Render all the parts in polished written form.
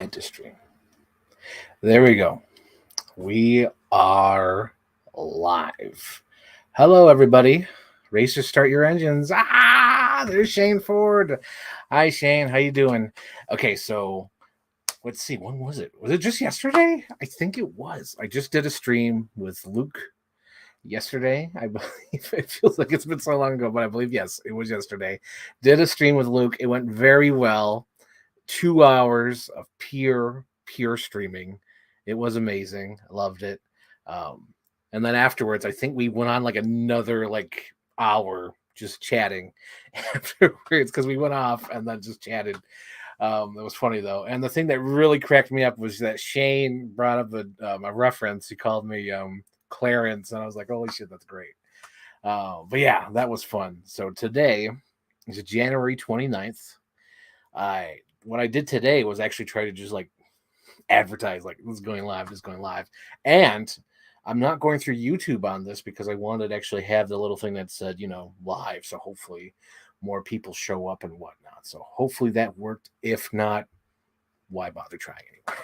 decide to stream. There we go. We are live. Hello, everybody. RACER, start your engines. There's Shane Ford. Hi, Shane. How you doing? Okay, so let's see. When was it? Was it just yesterday? I think it was. I just did a stream with Luke yesterday. I believe it feels like it's been so long ago, but I believe, yes, it was yesterday. Did a stream with Luke. It went very well. 2 hours of pure streaming. It was amazing. I loved it. And then afterwards, I think we went on like another hour just chatting afterwards because we went off and then just chatted. It was funny though. And the thing that really cracked me up was that Shane brought up a reference. He called me Clarence, and I was like, holy shit, that's great. But yeah, that was fun. So today is January 29th. What I did today was actually try to just advertise, this is going live. And I'm not going through YouTube on this because I wanted to actually have the little thing that said, live. So hopefully more people show up and whatnot. So hopefully that worked. If not, why bother trying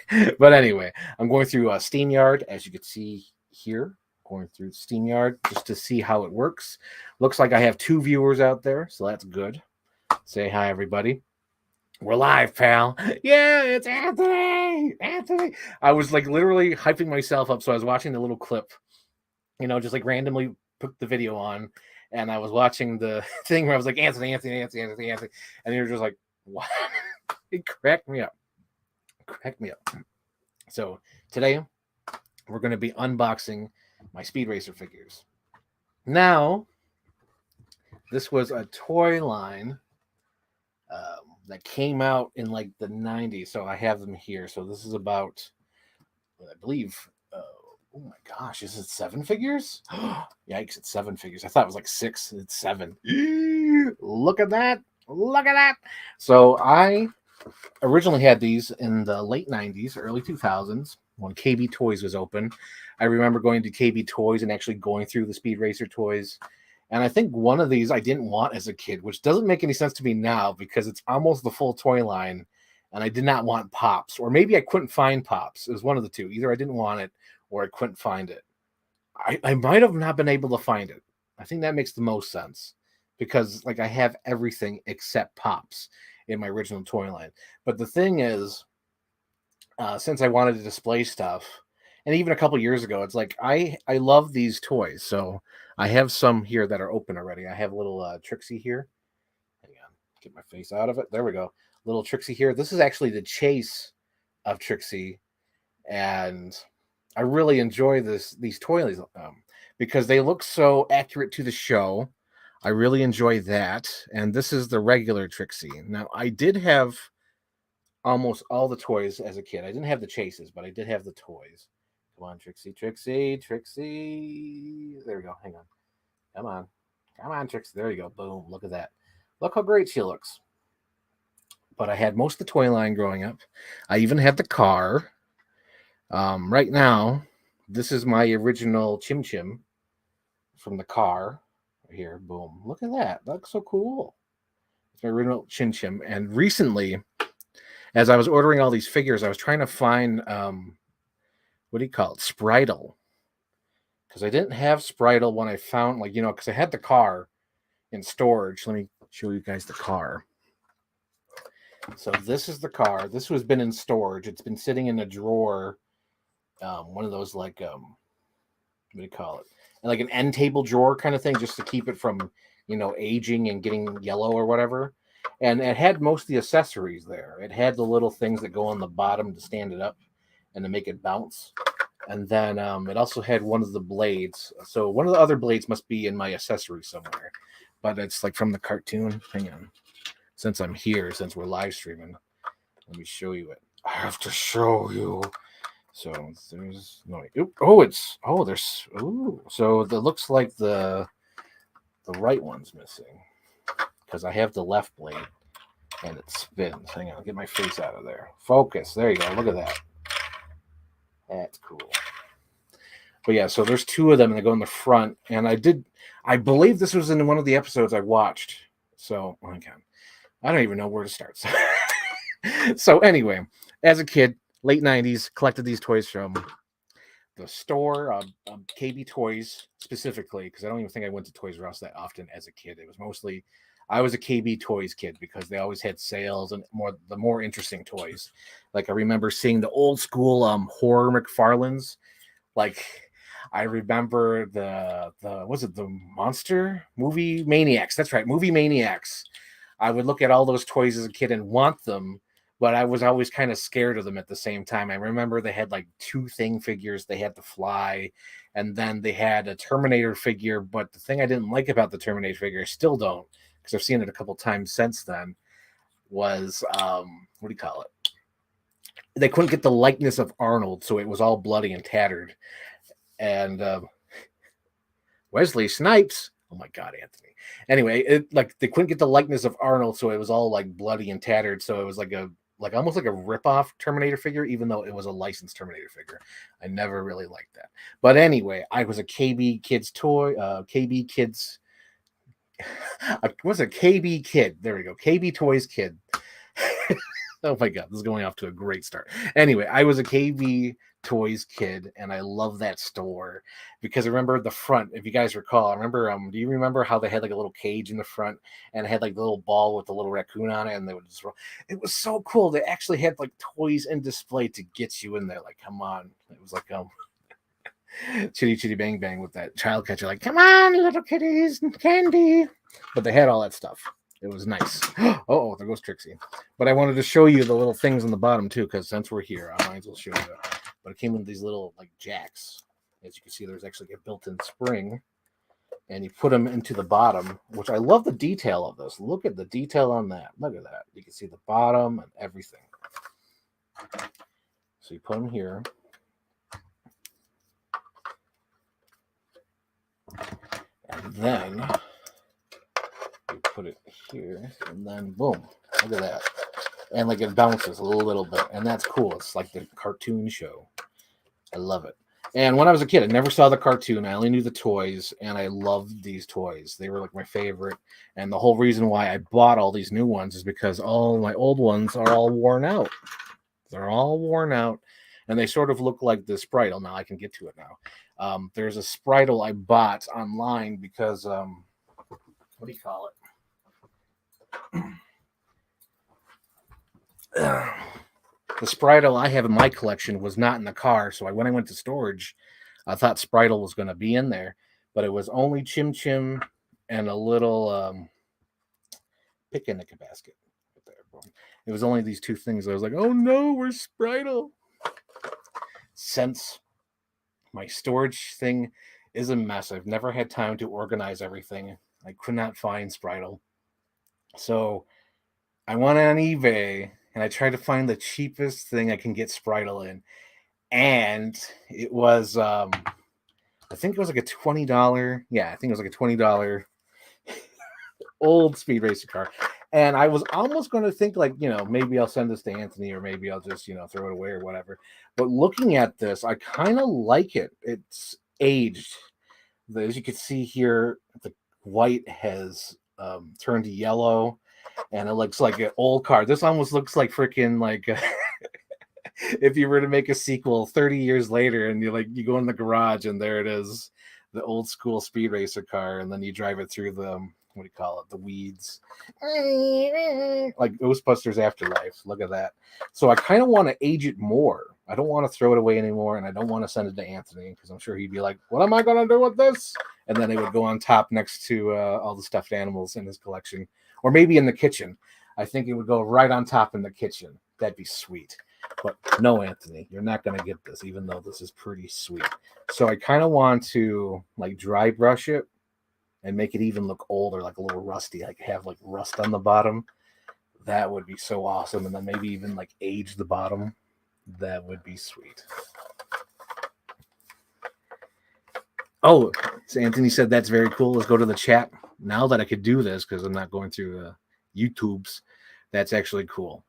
anyway? But anyway, I'm going through SteamYard, as you can see here, going through SteamYard just to see how it works. Looks like I have 2 viewers out there, so that's good. Say hi, everybody. We're live, pal. Yeah, it's Anthony. I was literally hyping myself up. So I was watching the little clip, just randomly put the video on, and I was watching the thing where I was like, Anthony. And you're just like, what? It cracked me up. So today we're going to be unboxing my Speed Racer figures. Now, this was a toy line that came out in the 90s. So I have them here. So this is about, I believe, oh my gosh, is it 7 figures? Yikes, it's 7 figures. I thought it was 6. It's 7. Look at that. So I originally had these in the late 90s, early 2000s, when KB Toys was open. I remember going to KB Toys and actually going through the Speed Racer toys. And I think one of these I didn't want as a kid, which doesn't make any sense to me now because it's almost the full toy line. And I did not want Pops, or maybe I couldn't find Pops. It was one of the two. Either I didn't want it or I couldn't find it. I might have not been able to find it. I think that makes the most sense because I have everything except Pops in my original toy line. But the thing is, since I wanted to display stuff, and even a couple years ago, it's I love these toys. So I have some here that are open already. I have a little Trixie here. Hang on, get my face out of it. There we go. Little Trixie here. This is actually the chase of Trixie, and I really enjoy these toys because they look so accurate to the show. I really enjoy that. And this is the regular Trixie. Now, I did have almost all the toys as a kid. I didn't have the chases, but I did have the toys. Come on, Trixie. There we go. Hang on. Come on, Trixie. There you go. Boom. Look at that. Look how great she looks. But I had most of the toy line growing up. I even had the car. Right now, this is my original Chim Chim from the car. Right here. Boom. Look at that. That looks so cool. It's my original Chim Chim. And recently, as I was ordering all these figures, I was trying to find... what do you call it? Spritle. Because I didn't have Spritle when I found, because I had the car in storage. Let me show you guys the car. So this is the car. This has been in storage. It's been sitting in a drawer. One of those, what do you call it? Like an end table drawer kind of thing, just to keep it from, aging and getting yellow or whatever. And it had most of the accessories there. It had the little things that go on the bottom to stand it up and to make it bounce. And then it also had one of the blades. So one of the other blades must be in my accessory somewhere. But it's from the cartoon. Hang on. Since I'm here, since we're live streaming, let me show you it. I have to show you. So there's no... So it looks like the right one's missing. Because I have the left blade. And it spins. Hang on. Get my face out of there. Focus. There you go. Look at that. That's cool. But yeah, so there's 2 of them, and they go in the front. And I believe this was in one of the episodes I watched. So, I don't even know where to start. So anyway, as a kid, late 90s, collected these toys from the store, KB Toys specifically, because I don't even think I went to Toys R Us that often as a kid. It was mostly, I was a KB Toys kid because they always had sales and the more interesting toys. Like I remember seeing the old school horror McFarlanes. Like I remember the was it the Monster Movie Maniacs? That's right, Movie Maniacs. I would look at all those toys as a kid and want them, but I was always kind of scared of them at the same time. I remember they had like 2 Thing figures. They had the Fly, and then they had a Terminator figure. But the thing I didn't like about the Terminator figure, I still don't, because I've seen it a couple times since then, was what do you call it? They couldn't get the likeness of Arnold, so it was all bloody and tattered. And Wesley Snipes. Oh my God, Anthony. Anyway, they couldn't get the likeness of Arnold, so it was all like bloody and tattered. So it was like almost like a rip-off Terminator figure, even though it was a licensed Terminator figure. I never really liked that. But anyway, I was a KB Kids toy, KB Kids. I was a KB kid. There we go. KB Toys kid. Oh my God, this is going off to a great start. Anyway, I was a KB Toys kid, and I love that store because I remember the front. If you guys recall, I remember. Do you remember how they had like a little cage in the front and it had like the little ball with the little raccoon on it, and they would just roll. It was so cool. They actually had like toys in display to get you in there. Like, come on! It was like Chitty Chitty Bang Bang with that child catcher. Like, come on, little kitties, candy. But they had all that stuff. It was nice. Oh, there goes Trixie. But I wanted to show you the little things on the bottom too, because since we're here, I might as well show you. But it came with these little like jacks. As you can see, there's actually a built-in spring, and you put them into the bottom, which I love the detail of this. Look at the detail on that. Look at that. You can see the bottom and everything. So you put them here. And then you put it here, and then boom, look at that. And like it bounces a little bit, and that's cool. It's like the cartoon show. I love it. And when I was a kid, I never saw the cartoon. I only knew the toys, and I loved these toys. They were like my favorite. And the whole reason why I bought all these new ones is because all my old ones are all worn out. They're all worn out, and they sort of look like the Spritle. Now I can get to it now. There's a Spritle I bought online because what do you call it? The Spritle I have in my collection was not in the car, so when I went to storage, I thought Spritle was going to be in there, but it was only Chim Chim and a little picnic basket. It was only these 2 things. I was like, oh no, where's Spritle? Since my storage thing is a mess, I've never had time to organize everything. I could not find Spritle. So I went on eBay and I tried to find the cheapest thing I can get Spritle in. And it was, I think it was like a $20. Yeah, I think it was like a $20 old Speed Racer car. And I was almost going to think like, maybe I'll send this to Anthony or maybe I'll just, throw it away or whatever. But looking at this, I kind of like it. It's aged. As you can see here, the white has turned to yellow. And it looks like an old car. This almost looks like freaking like if you were to make a sequel 30 years later and you go in the garage and there it is, the old school Speed Racer car, and then you drive it through the, what do you call it, the weeds. Like Ghostbusters Afterlife. Look at that. So I kind of want to age it more. I don't want to throw it away anymore, and I don't want to send it to Anthony because I'm sure he'd be like, what am I going to do with this? And then it would go on top next to all the stuffed animals in his collection. Or maybe in the kitchen. I think it would go right on top in the kitchen. That'd be sweet. But no, Anthony, you're not going to get this, even though this is pretty sweet. So I kind of want to like dry brush it and make it even look old or like a little rusty, like have like rust on the bottom. That would be so awesome. And then maybe even like age the bottom. That would be sweet. Oh, so Anthony said that's very cool. Let's go to the chat. Now that I could do this, because I'm not going through YouTube's, that's actually cool.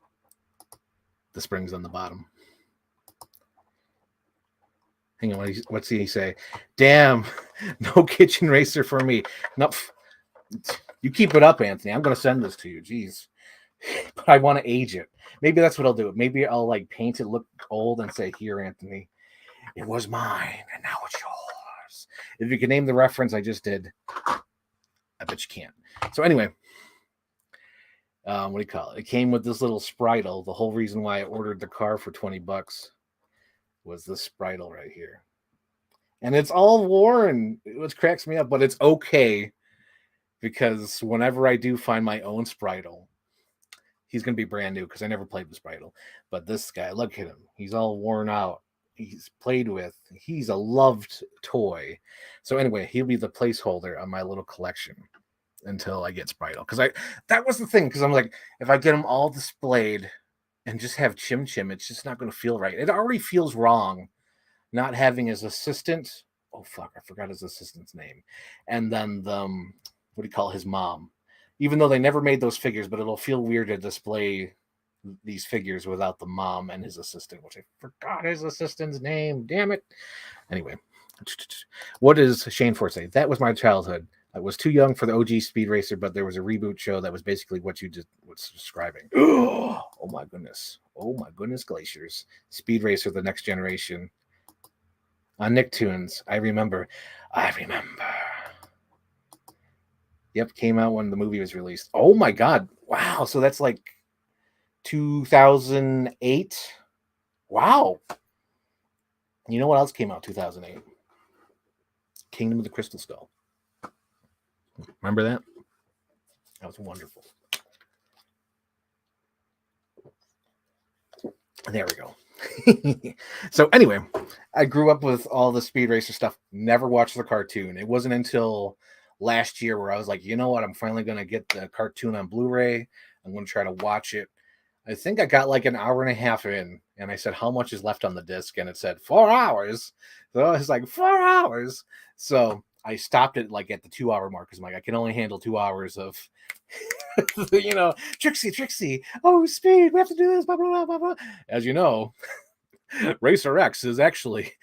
The springs on the bottom. Hang on, what's he say? Damn, no kitchen racer for me. No, you keep it up, Anthony. I'm going to send this to you. Jeez. but I want to age it. Maybe that's what I'll do. Maybe I'll like paint it, look old, and say, "Here, Anthony, it was mine, and now it's yours." If you can name the reference I just did, I bet you can't. So anyway, what do you call it? It came with this little Spritle. The whole reason why I ordered the car for $20 was this Spritle right here. And it's all worn, which cracks me up, but it's okay because whenever I do find my own Spritle, he's going to be brand new because I never played with Spritle. But this guy, look at him. He's all worn out. He's played with. He's a loved toy. So anyway, he'll be the placeholder on my little collection until I get Spritle. Because that was the thing. Because I'm like, if I get them all displayed and just have Chim Chim, it's just not going to feel right. It already feels wrong not having his assistant. Oh fuck, I forgot his assistant's name. And then the what do you call his mom? Even though they never made those figures, but it'll feel weird to display these figures without the mom and his assistant, which I forgot his assistant's name. Damn it. Anyway, what does Shane Ford say? That was my childhood. I was too young for the OG Speed Racer, but there was a reboot show that was basically what you just was describing. Oh my goodness. Oh my goodness, glaciers. Speed Racer, the next generation. On Nicktoons, I remember. Yep, came out when the movie was released. Oh my god. Wow. So that's like 2008. Wow. You know what else came out 2008? Kingdom of the Crystal Skull. Remember that? That was wonderful. There we go. So anyway, I grew up with all the Speed Racer stuff. Never watched the cartoon. It wasn't until last year where I was like, you know what? I'm finally going to get the cartoon on Blu-ray. I'm going to try to watch it. I think I got like an hour and a half in, and I said, how much is left on the disc? And it said 4 hours. So I was like, 4 hours. So I stopped it like at the 2 hour mark because I'm like, I can only handle 2 hours of, you know, Trixie. Oh, Speed, we have to do this, blah, blah, blah, blah, blah. As you know, Racer X is actually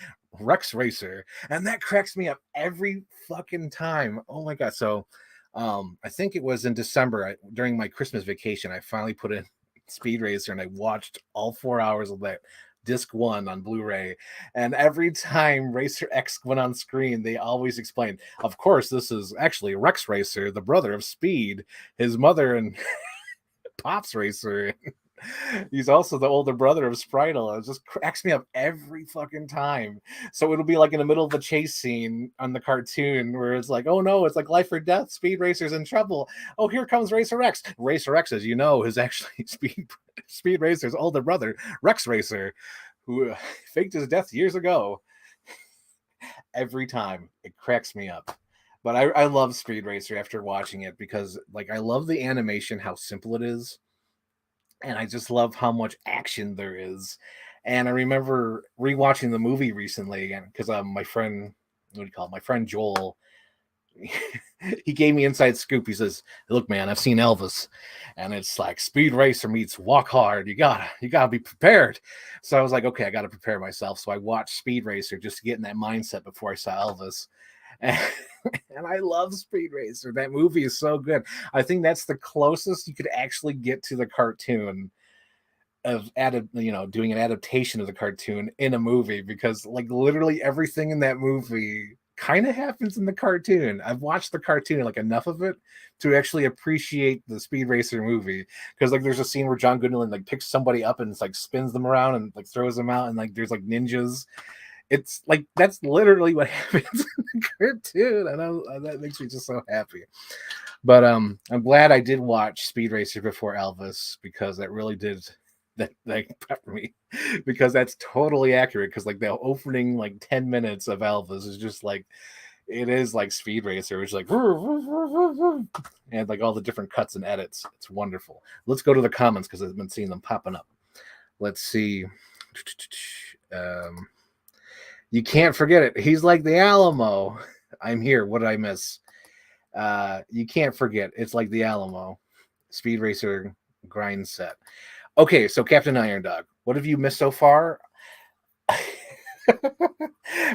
Rex Racer, and that cracks me up every fucking time. Oh my god. So I think it was in December during my Christmas vacation, I finally put in Speed Racer and I watched all 4 hours of that disc 1 on Blu-ray, and every time Racer X went on screen, they always explained, of course, this is actually Rex Racer, the brother of Speed, his mother and Pops Racer. He's also the older brother of Spritle. It just cracks me up every fucking time. So it'll be like in the middle of the chase scene on the cartoon where it's like, oh no, it's like life or death. Speed Racer's in trouble. Oh, here comes Racer X. Racer X, as you know, is actually Speed Racer's older brother, Rex Racer, who faked his death years ago. Every time it cracks me up. But I love Speed Racer after watching it because like I love the animation, how simple it is. And I just love how much action there is. And I remember rewatching the movie recently again because my friend, what do you call it? My friend Joel, he gave me inside scoop. He says, "Look, man, I've seen Elvis, and it's like Speed Racer meets Walk Hard. You gotta be prepared." So I was like, okay, I gotta prepare myself. So I watched Speed Racer just to get in that mindset before I saw Elvis. And I love Speed Racer. That movie is so good. I think that's the closest you could actually get to the cartoon of doing an adaptation of the cartoon in a movie, because like literally everything in that movie kind of happens in the cartoon. I've watched the cartoon, like enough of it to actually appreciate the Speed Racer movie, because like there's a scene where John Goodman like picks somebody up and it's like spins them around and like throws them out, and like there's like ninjas. It's like that's literally what happens in the cartoon, and that makes me just so happy. But I'm glad I did watch Speed Racer before Elvis, because that really did that prep me, because that's totally accurate. Because like the opening like 10 minutes of Elvis is just like, it is like Speed Racer, which is like and like all the different cuts and edits. It's wonderful. Let's go to the comments because I've been seeing them popping up. Let's see. You can't forget it. He's like the Alamo. I'm here. What did I miss? You can't forget. It's like the Alamo. Speed Racer grind set. Okay, so Captain Iron Dog, what have you missed so far?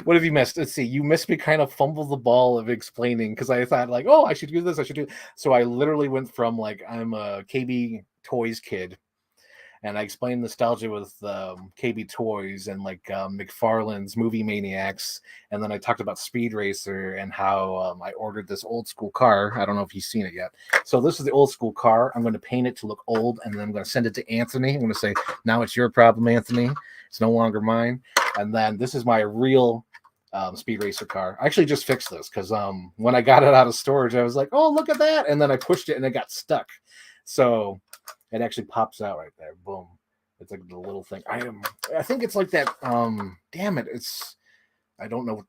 What have you missed? Let's see. You missed me kind of fumble the ball of explaining, because I thought like, oh, I should do this. I should do. So I literally went from like I'm a KB toys kid, and I explained nostalgia with KB Toys and like McFarlane's Movie Maniacs, and then I talked about Speed Racer and how I ordered this old school car. I don't know if you've seen it yet. So this is the old school car. I'm going to paint it to look old, and then I'm going to send it to Anthony. I'm going to say, now it's your problem, Anthony. It's no longer mine. And then this is my real Speed Racer car. I actually just fixed this because when I got it out of storage, I was like, oh, look at that. And then I pushed it and it got stuck. So it actually pops out right there. Boom. It's like the little thing. I think it's like that. Damn it. I don't know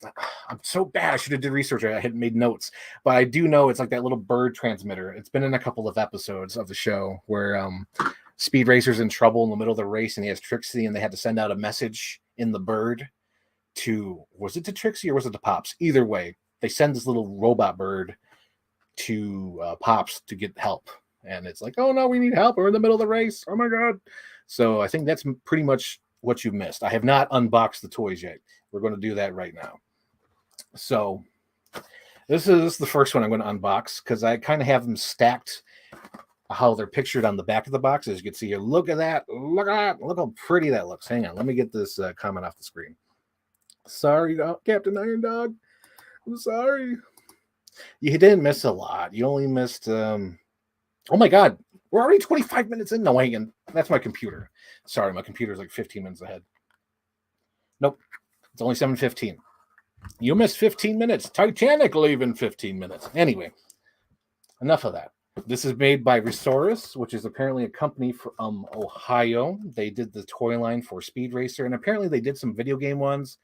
I'm so bad. I should have did research. I had made notes, but I do know it's like that little bird transmitter. It's been in a couple of episodes of the show where Speed Racer's in trouble in the middle of the race and he has Trixie and they had to send out a message in the bird was it to Trixie or was it to Pops? Either way, they send this little robot bird to Pops to get help. And it's like, oh no, we need help. We're in the middle of the race. Oh my God. So I think that's pretty much what you missed. I have not unboxed the toys yet. We're going to do that right now. So this is the first one I'm going to unbox because I kind of have them stacked how they're pictured on the back of the box. As you can see here, look at that. Look at that. Look how pretty that looks. Hang on. Let me get this comment off the screen. Sorry, Captain Iron Dog. I'm sorry. You didn't miss a lot. You only missed... Oh my God, we're already 25 minutes in. No, hang on. That's my computer. Sorry, my computer's like 15 minutes ahead. Nope, it's only 7:15. You missed 15 minutes. Titanic leaving 15 minutes. Anyway, enough of that. This is made by ReSaurus, which is apparently a company from Ohio. They did the toy line for Speed Racer, and apparently they did some video game ones.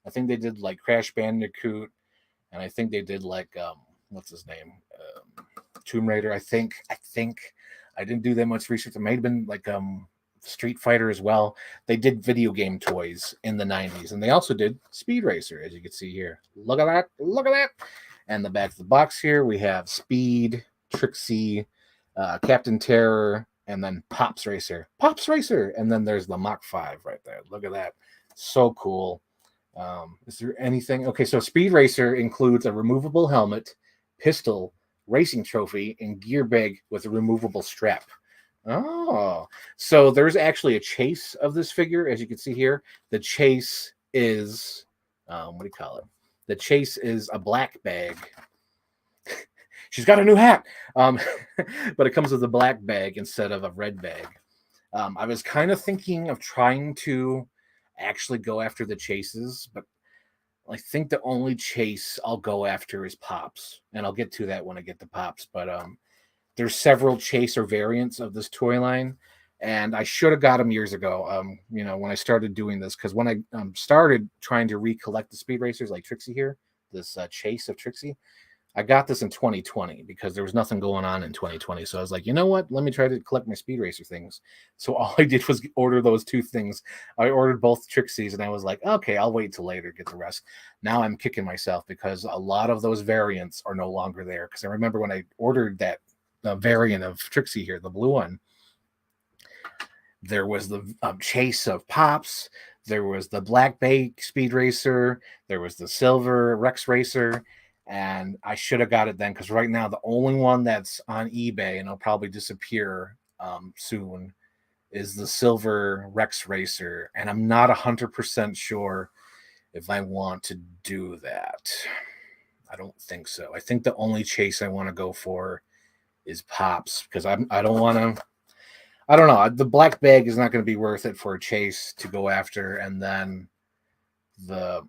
I think they did like Crash Bandicoot, and I think they did like, what's his name? Tomb Raider, I think. I didn't do that much research. It may have been like Street Fighter as well. They did video game toys in the 90s, and they also did Speed Racer, as you can see here. Look at that. Look at that. And the back of the box here, we have Speed, Trixie, Captain Terror, and then Pops Racer. Pops Racer! And then there's the Mach 5 right there. Look at that. So cool. Is there anything? Okay, so Speed Racer includes a removable helmet, pistol, racing trophy, and gear bag with a removable strap. Oh, so there's actually a chase of this figure, as you can see here. The chase is, what do you call it? The chase is a black bag. She's got a new hat, but it comes with a black bag instead of a red bag. I was kind of thinking of trying to actually go after the chases, but I think the only chase I'll go after is Pops, and I'll get to that when I get to Pops. But there's several chase or variants of this toy line, and I should have got them years ago. When I started doing this, because when I started trying to recollect the Speed Racers, like Trixie here, this chase of Trixie, I got this in 2020 because there was nothing going on in 2020. So I was like, you know what? Let me try to collect my Speed Racer things. So all I did was order those two things. I ordered both Trixies, and I was like, okay, I'll wait till later, get the rest. Now I'm kicking myself because a lot of those variants are no longer there. Because I remember when I ordered that variant of Trixie here, the blue one, there was the chase of Pops. There was the black bake Speed Racer. There was the silver Rex Racer. And I should have got it then, because right now the only one that's on eBay, and it'll probably disappear soon, is the silver Rex Racer. And I'm not 100% sure if I want to do that. I don't think so. I think the only chase I want to go for is Pops, because I don't want to. I don't know. The black bag is not going to be worth it for a chase to go after, and then the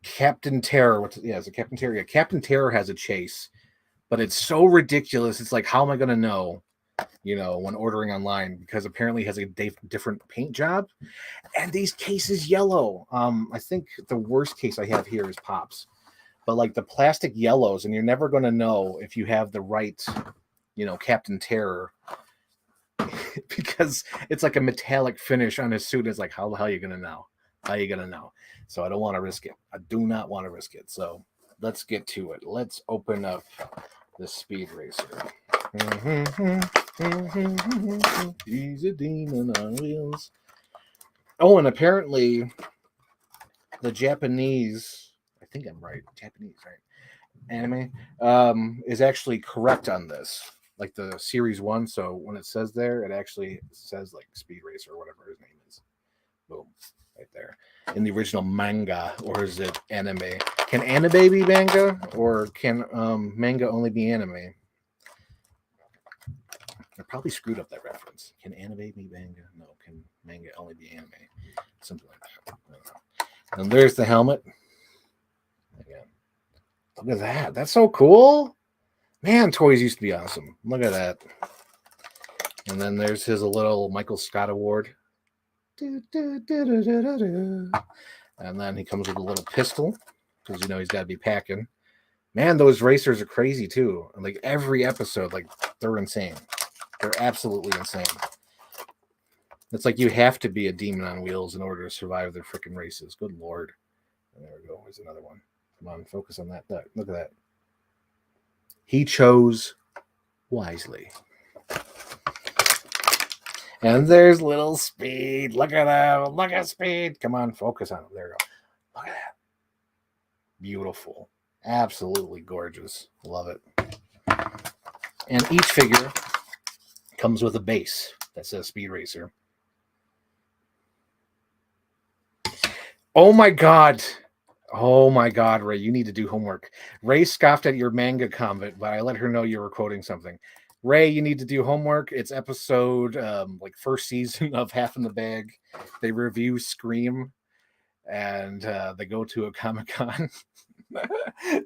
Captain Terror. It's a Captain Terror. Yeah, Captain Terror has a chase, but it's so ridiculous. It's like, how am I going to know, when ordering online? Because apparently it has a different paint job, and these cases yellow. I think the worst case I have here is Pops, but like the plastic yellows, and you're never going to know if you have the right, Captain Terror, because it's like a metallic finish on his suit. It's like, how the hell are you going to know? How are you going to know? So I don't want to risk it. I do not want to risk it. So let's get to it. Let's open up the Speed Racer. He's a demon on wheels. Oh, and apparently the Japanese, I think I'm right, Japanese, right? Anime is actually correct on this. like the series 1. So when it says there, it actually says like Speed Racer or whatever his name is. Boom, right there. In the original manga, or is it anime? Can anime be manga, or can manga only be anime? I probably screwed up that reference. Can anime be manga? No. Can manga only be anime? Something like that. I don't know. And there's the helmet. Again. Look at that. That's so cool. Man, toys used to be awesome. Look at that. And then there's his little Michael Scott award. And then he comes with a little pistol, because he's got to be packing. Man, those racers are crazy too. And like every episode, like they're insane. They're absolutely insane. It's like you have to be a demon on wheels in order to survive their freaking races. Good Lord. And there we go. There's another one. Come on, focus on that. Look at that. He chose wisely. And there's little Speed. Look at that. Look at Speed. Come on, focus on it. There we go. Look at that. Beautiful. Absolutely gorgeous. Love it. And each figure comes with a base that says Speed Racer. Oh my God. Oh my God, Ray, you need to do homework. Ray scoffed at your manga comment, but I let her know you were quoting something. Ray, you need to do homework. It's episode like first season of Half in the Bag. They review Scream, and they go to a Comic-Con.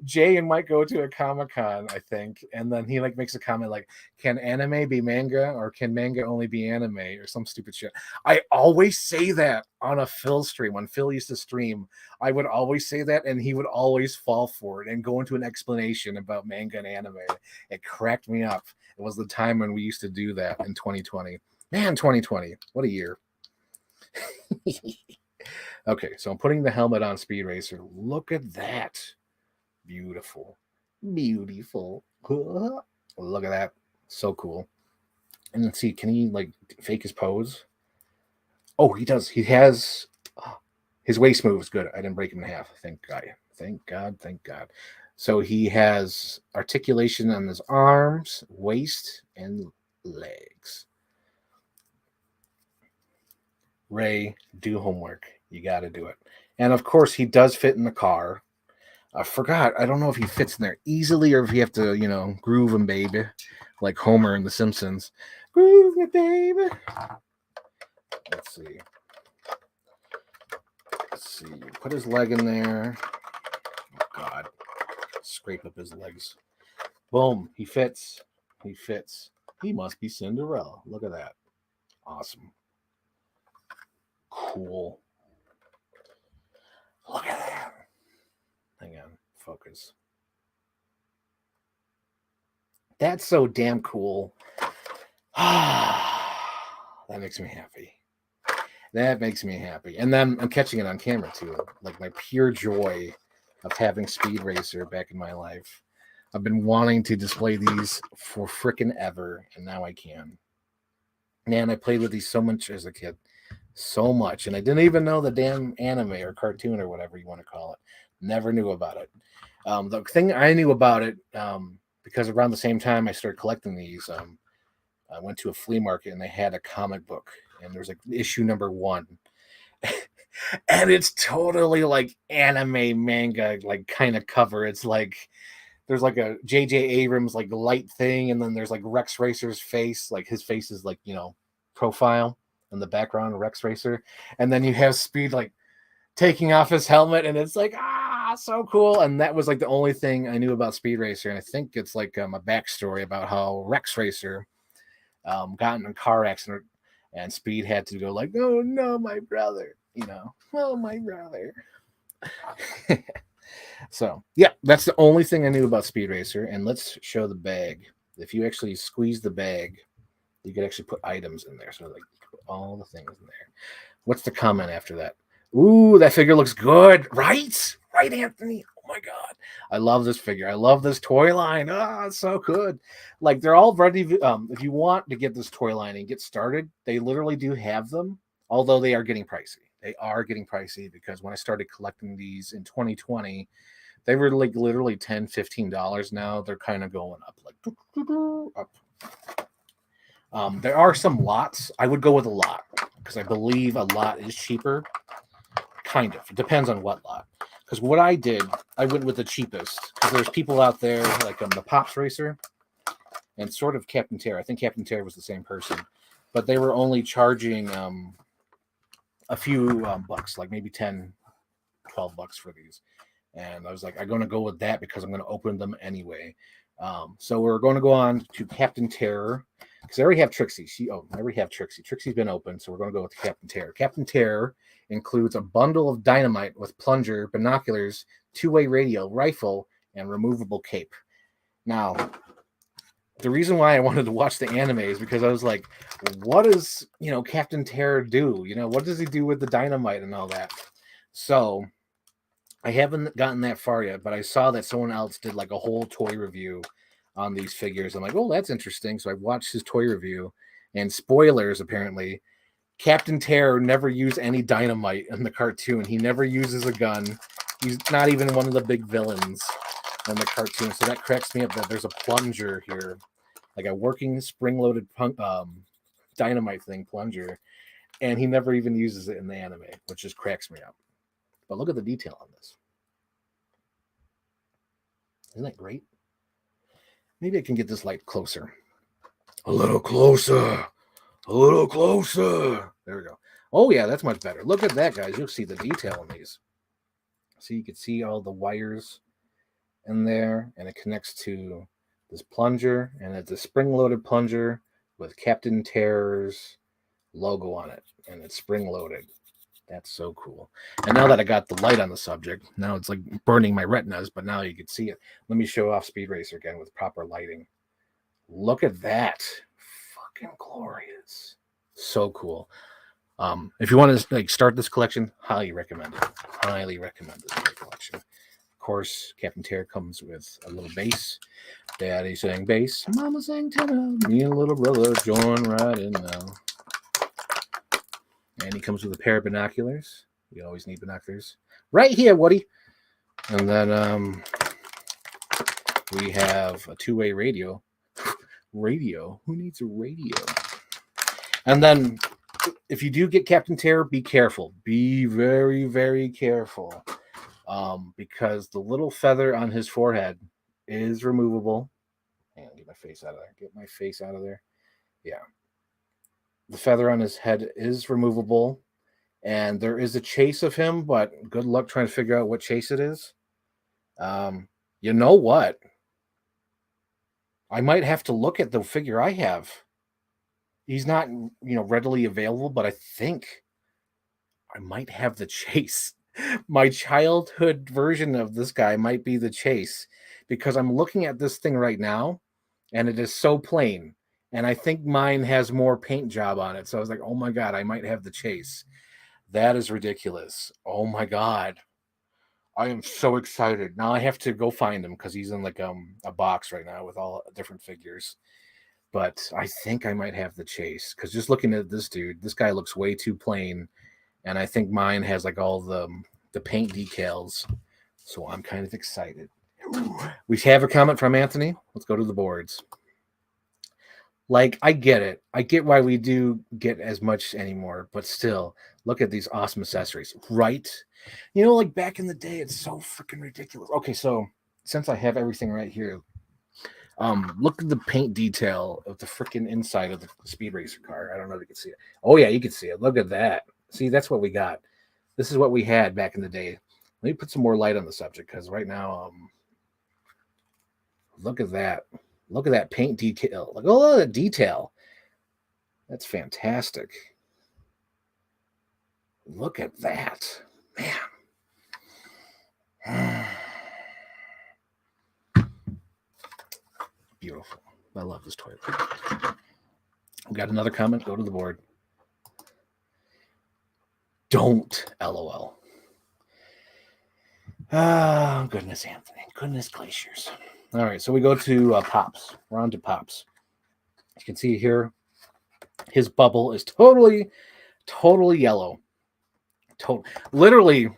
Jay and Mike go to a Comic-Con, I think, and then he like makes a comment like, can anime be manga, or can manga only be anime, or some stupid shit. I always say that on a Phil stream. When Phil used to stream, I would always say that, and he would always fall for it and go into an explanation about manga and anime. It cracked me up. It was the time when we used to do that in 2020. Man, 2020, what a year. Okay, so I'm putting the helmet on Speed Racer. Look at that. Beautiful. Beautiful. Look at that. So cool. And let's see, can he like fake his pose? Oh, he does. He has his waist moves. Good. I didn't break him in half. Thank God. Thank God. Thank God. So he has articulation on his arms, waist, and legs. Ray, do homework. You got to do it. And of course, he does fit in the car. I forgot. I don't know if he fits in there easily, or if you have to, groove him, baby, like Homer in The Simpsons. Groove me, baby. Let's see. Put his leg in there. Oh, God. Scrape up his legs. Boom. He fits. He fits. He must be Cinderella. Look at that. Awesome. Cool. Look at that. Hang on. Focus. That's so damn cool. That makes me happy. That makes me happy. And then I'm catching it on camera too. Like my pure joy of having Speed Racer back in my life. I've been wanting to display these for frickin' ever, and now I can. Man, I played with these so much as a kid. So much. And I didn't even know the damn anime or cartoon or whatever you want to call it. Never knew about it. The thing I knew about it, because around the same time I started collecting these, I went to a flea market and they had a comic book, and there's like issue number 1. And it's totally like anime manga, like kind of cover. It's like there's like a J.J. Abrams like light thing, and then there's like Rex Racer's face, like his face is like, profile in the background, Rex Racer. And then you have Speed like taking off his helmet, and it's like, so cool. And that was like the only thing I knew about Speed Racer. And I think it's like a backstory about how Rex Racer got in a car accident, and Speed had to go like, oh no, my brother, oh my brother. So yeah, that's the only thing I knew about Speed Racer. And let's show the bag. If you actually squeeze the bag, you could actually put items in there. So like put all the things in there. What's the comment after that? Ooh, that figure looks good, right? Right, Anthony. Oh my God, I love this figure. I love this toy line. It's so good. Like they're all ready. If you want to get this toy line and get started, they literally do have them. Although they are getting pricey. They are getting pricey, because when I started collecting these in 2020, they were like literally $10, $15 now. They're kind of going up, like up. There are some lots. I would go with a lot because I believe a lot is cheaper. Kind of. It depends on what lot. Because what I did, I went with the cheapest. Because there's people out there like the Pops RACER and sort of Captain Terror. I think Captain Terror was the same person. But they were only charging a few bucks, like maybe 10, 12 bucks for these. And I was like, I'm going to go with that because I'm going to open them anyway. So we're going to go on to Captain Terror. Because I already have Trixie. I already have Trixie. Trixie's been open, so we're going to go with Captain Terror. Captain Terror includes a bundle of dynamite with plunger, binoculars, two-way radio, rifle, and removable cape. Now, the reason why I wanted to watch the anime is because I was like, what does, Captain Terror do? What does he do with the dynamite and all that? So I haven't gotten that far yet, but I saw that someone else did like a whole toy review on these figures. I'm like, oh, that's interesting. So I watched his toy review, and spoilers, apparently, Captain Terror never used any dynamite in the cartoon. He never uses a gun. He's not even one of the big villains in the cartoon. So that cracks me up that there's a plunger here, like a working spring-loaded dynamite thing, plunger, and he never even uses it in the anime, which just cracks me up. But look at the detail on this. Isn't that great? Maybe I can get this light closer. A little closer. A little closer. There we go. Oh, yeah, that's much better. Look at that, guys. You'll see the detail in these. So you can see all the wires in there, and it connects to this plunger, and it's a spring-loaded plunger with Captain Terror's logo on it, and it's spring-loaded. That's so cool. And now that I got the light on the subject, now it's like burning my retinas, but now you can see it. Let me show off Speed Racer again with proper lighting. Look at that. Fucking glorious. So cool. If you want to start this collection, highly recommend it. Highly recommend this collection. Of course, Captain Terror comes with a little bass. Daddy sang bass. Mama sang tenor. Me and little brother join right in now. And he comes with a pair of binoculars. We always need binoculars. Right here, Woody. And then we have a two-way radio. Radio? Who needs a radio? And then if you do get Captain Terror, be careful. Be very, very careful. Because the little feather on his forehead is removable. Hang on, get my face out of there. Get my face out of there. Yeah. The feather on his head is removable, and there is a chase of him, but good luck trying to figure out what chase it is. You know what? I might have to look at the figure I have. He's not, readily available, but I think I might have the chase. My childhood version of this guy might be the chase, because I'm looking at this thing right now, and it is so plain. And I think mine has more paint job on it. So I was like, oh my God, I might have the chase. That is ridiculous. Oh my God. I am so excited. Now I have to go find him because he's in like a box right now with all different figures. But I think I might have the chase, because just looking at this dude, this guy looks way too plain. And I think mine has like all the paint decals. So I'm kind of excited. We have a comment from Anthony. Let's go to the boards. Like, I get it. I get why we do get as much anymore, but still, look at these awesome accessories, right? Like back in the day, it's so freaking ridiculous. Okay, so since I have everything right here, look at the paint detail of the freaking inside of the Speed Racer car. I don't know if you can see it. Oh, yeah, you can see it. Look at that. See, that's what we got. This is what we had back in the day. Let me put some more light on the subject, because right now, look at that. Look at that paint detail. Look at all that detail. That's fantastic. Look at that. Man. Beautiful. I love this toilet. We got another comment. Go to the board. Don't LOL. Oh, goodness, Anthony. Goodness glaciers. All right, so we go to Pops. We're on to Pops. You can see here, his bubble is totally yellow. Literally,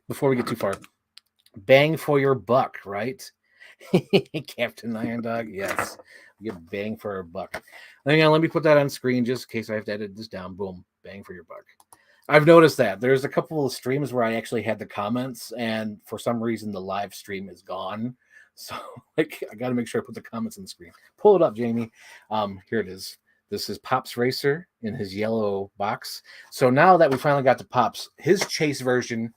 before we get too far, bang for your buck, right? Captain Iron Dog, yes. You get bang for a buck. Hang on, let me put that on screen just in case I have to edit this down. Boom, bang for your buck. I've noticed that there's a couple of streams where I actually had the comments, and for some reason the live stream is gone. So like I got to make sure I put the comments on the screen. Pull it up, Jamie. Here it is. This is Pop's RACER in his yellow box. So now that we finally got to Pop's, his chase version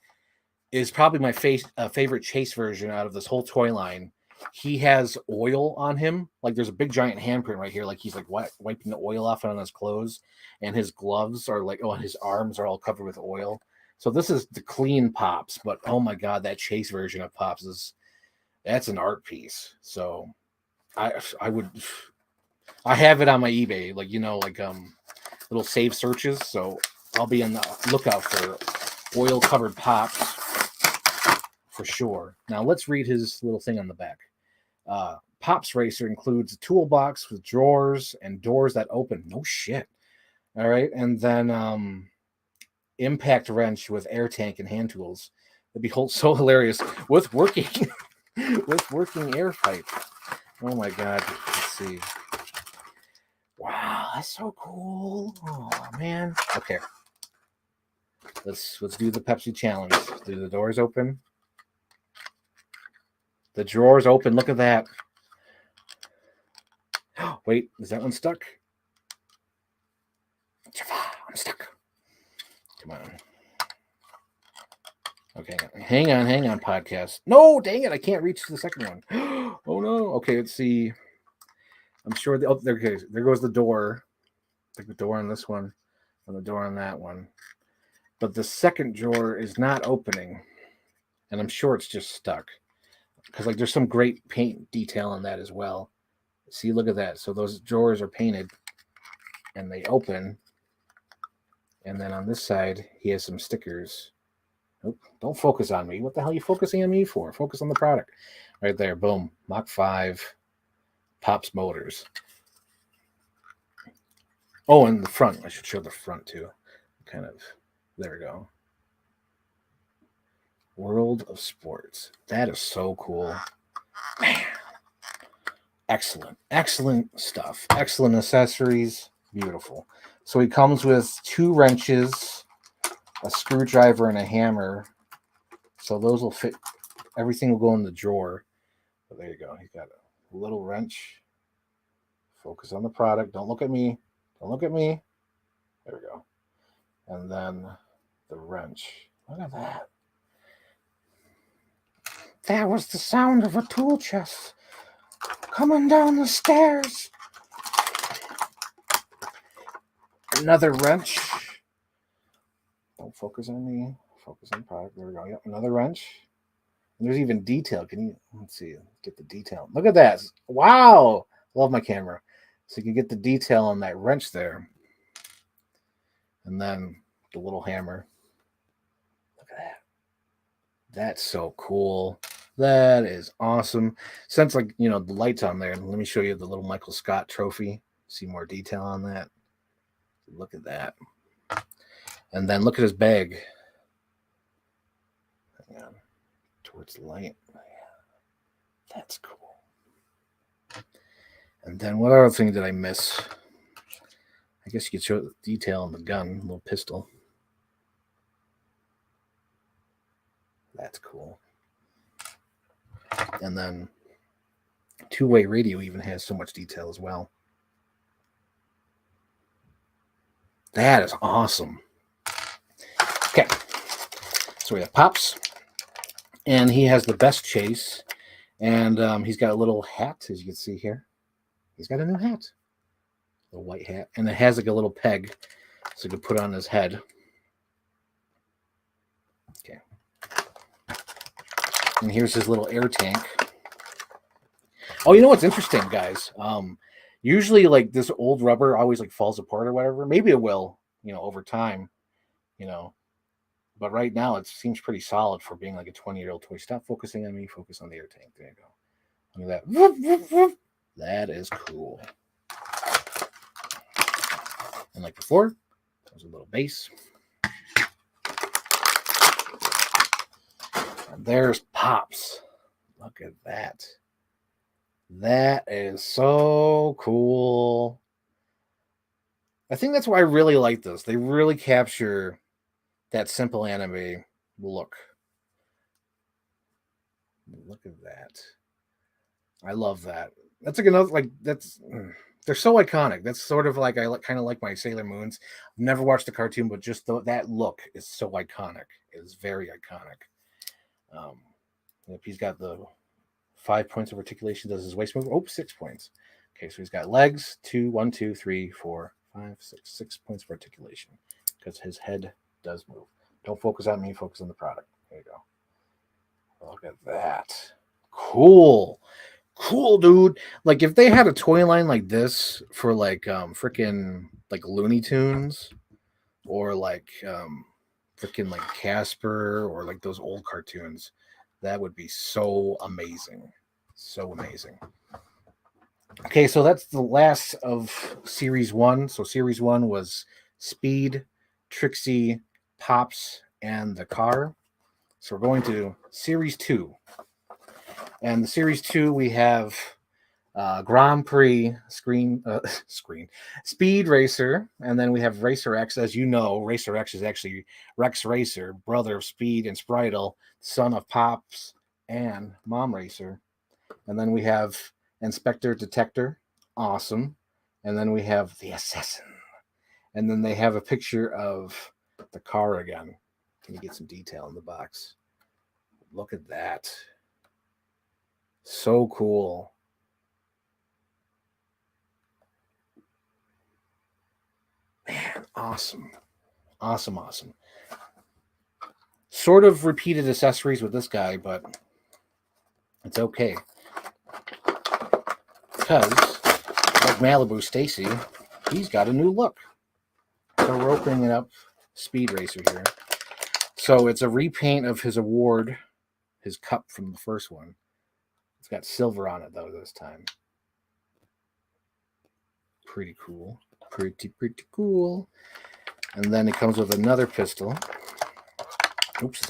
is probably my favorite chase version out of this whole toy line. He has oil on him. Like there's a big giant handprint right here. Like he's like wiping the oil off on his clothes, and his gloves are like, oh, and his arms are all covered with oil. So this is the clean Pops, but oh my God, that chase version of Pops that's an art piece. So I have it on my eBay, like, little save searches. So I'll be on the lookout for oil covered Pops for sure. Now let's read his little thing on the back. Pop's RACER includes a toolbox with drawers and doors that open. No shit. All right. And then impact wrench with air tank and hand tools. It'd be so hilarious with working air pipe. Oh my God. Let's see. Wow, that's so cool. Oh man. Okay. Let's do the Pepsi challenge. Do the doors open? The drawers open. Look at that. Wait, is that one stuck? I'm stuck. Come on. Okay, hang on, podcast. No, dang it, I can't reach the second one. Oh no. Okay, let's see. I'm sure there goes the door. Like the door on this one, and the door on that one. But the second drawer is not opening, and I'm sure it's just stuck. Because like there's some great paint detail on that as well. See, look at that. So those drawers are painted, and they open. And then on this side, he has some stickers. Oh, don't focus on me. What the hell are you focusing on me for? Focus on the product. Right there. Boom. Mach 5 Pops Motors. Oh, and the front. I should show the front too. Kind of. There we go. World of Sports. That is so cool. Man. Excellent stuff. Excellent accessories. Beautiful. So he comes with 2 wrenches, a screwdriver, and a hammer. So those will fit. Everything will go in the drawer. But there you go. He's got a little wrench. Focus on the product. Don't look at me. Don't look at me. There we go. And then the wrench. Look at that. That was the sound of a tool chest coming down the stairs. Another wrench. Don't focus on me. Focus on the product. There we go. Yep, another wrench. And there's even detail. Can you, let's see, get the detail. Look at that. Wow. Love my camera. So you can get the detail on that wrench there. And then the little hammer. Look at that. That's so cool. That is awesome. Since like, the light's on there, let me show you the little Michael Scott trophy. See more detail on that. Look at that. And then look at his bag. Hang on. Towards the light. That's cool. And then what other thing did I miss? I guess you could show the detail on the gun, little pistol. That's cool. And then two-way radio even has so much detail as well. That is awesome. Okay. So we have Pops. And he has the best chase. And he's got a little hat, as you can see here. He's got a new hat. A white hat. And it has like a little peg. So you can put it on his head. Okay. And here's his little air tank. Oh, you know what's interesting, guys? Usually, like, this old rubber always, like, falls apart or whatever. Maybe it will, over time, But right now, it seems pretty solid for being, like, a 20-year-old toy. Stop focusing on me. Focus on the air tank. There you go. Look at that. Whoop, whoop, whoop. That is cool. And like before, there's a little base. And there's Pops. Look at that. That is so cool. I think that's why I really like this. They really capture that simple anime look. Look at that. I love that. That's like another they're so iconic. That's sort of like kind of like my Sailor Moons. I've never watched the cartoon, but just that look is so iconic. It's very iconic. Yep, he's got the 5 points of articulation. Does his waist move? Oh, 6 points. Okay, so he's got legs. 1, 2, 3, 4, 5, 6. 6 points of articulation because his head does move. Don't focus on me. Focus on the product. There you go. Look at that. Cool. Cool, dude. Like if they had a toy line like this for like freaking like Looney Tunes or like freaking like Casper or like those old cartoons, that would be so amazing. So amazing. Okay, so that's the last of series 1. So series 1 was Speed, Trixie, Pops, and the car. So we're going to series 2. And the series 2 we have Grand Prix Speed Racer, and then we have Racer X. As you know, Racer X is actually Rex Racer, brother of Speed and Spritle, son of Pops and Mom Racer. And then we have Inspector Detector, awesome. And then we have the Assassin. And then they have a picture of the car again. Can you get some detail in the box? Look at that. So cool. Man, awesome. Awesome. Sort of repeated accessories with this guy, but it's okay. Because, like Malibu Stacy, he's got a new look. So we're opening up Speed Racer here. So it's a repaint of his award, his cup from the first one. It's got silver on it, though, this time. Pretty cool. Pretty cool. And then it comes with another pistol. Oops,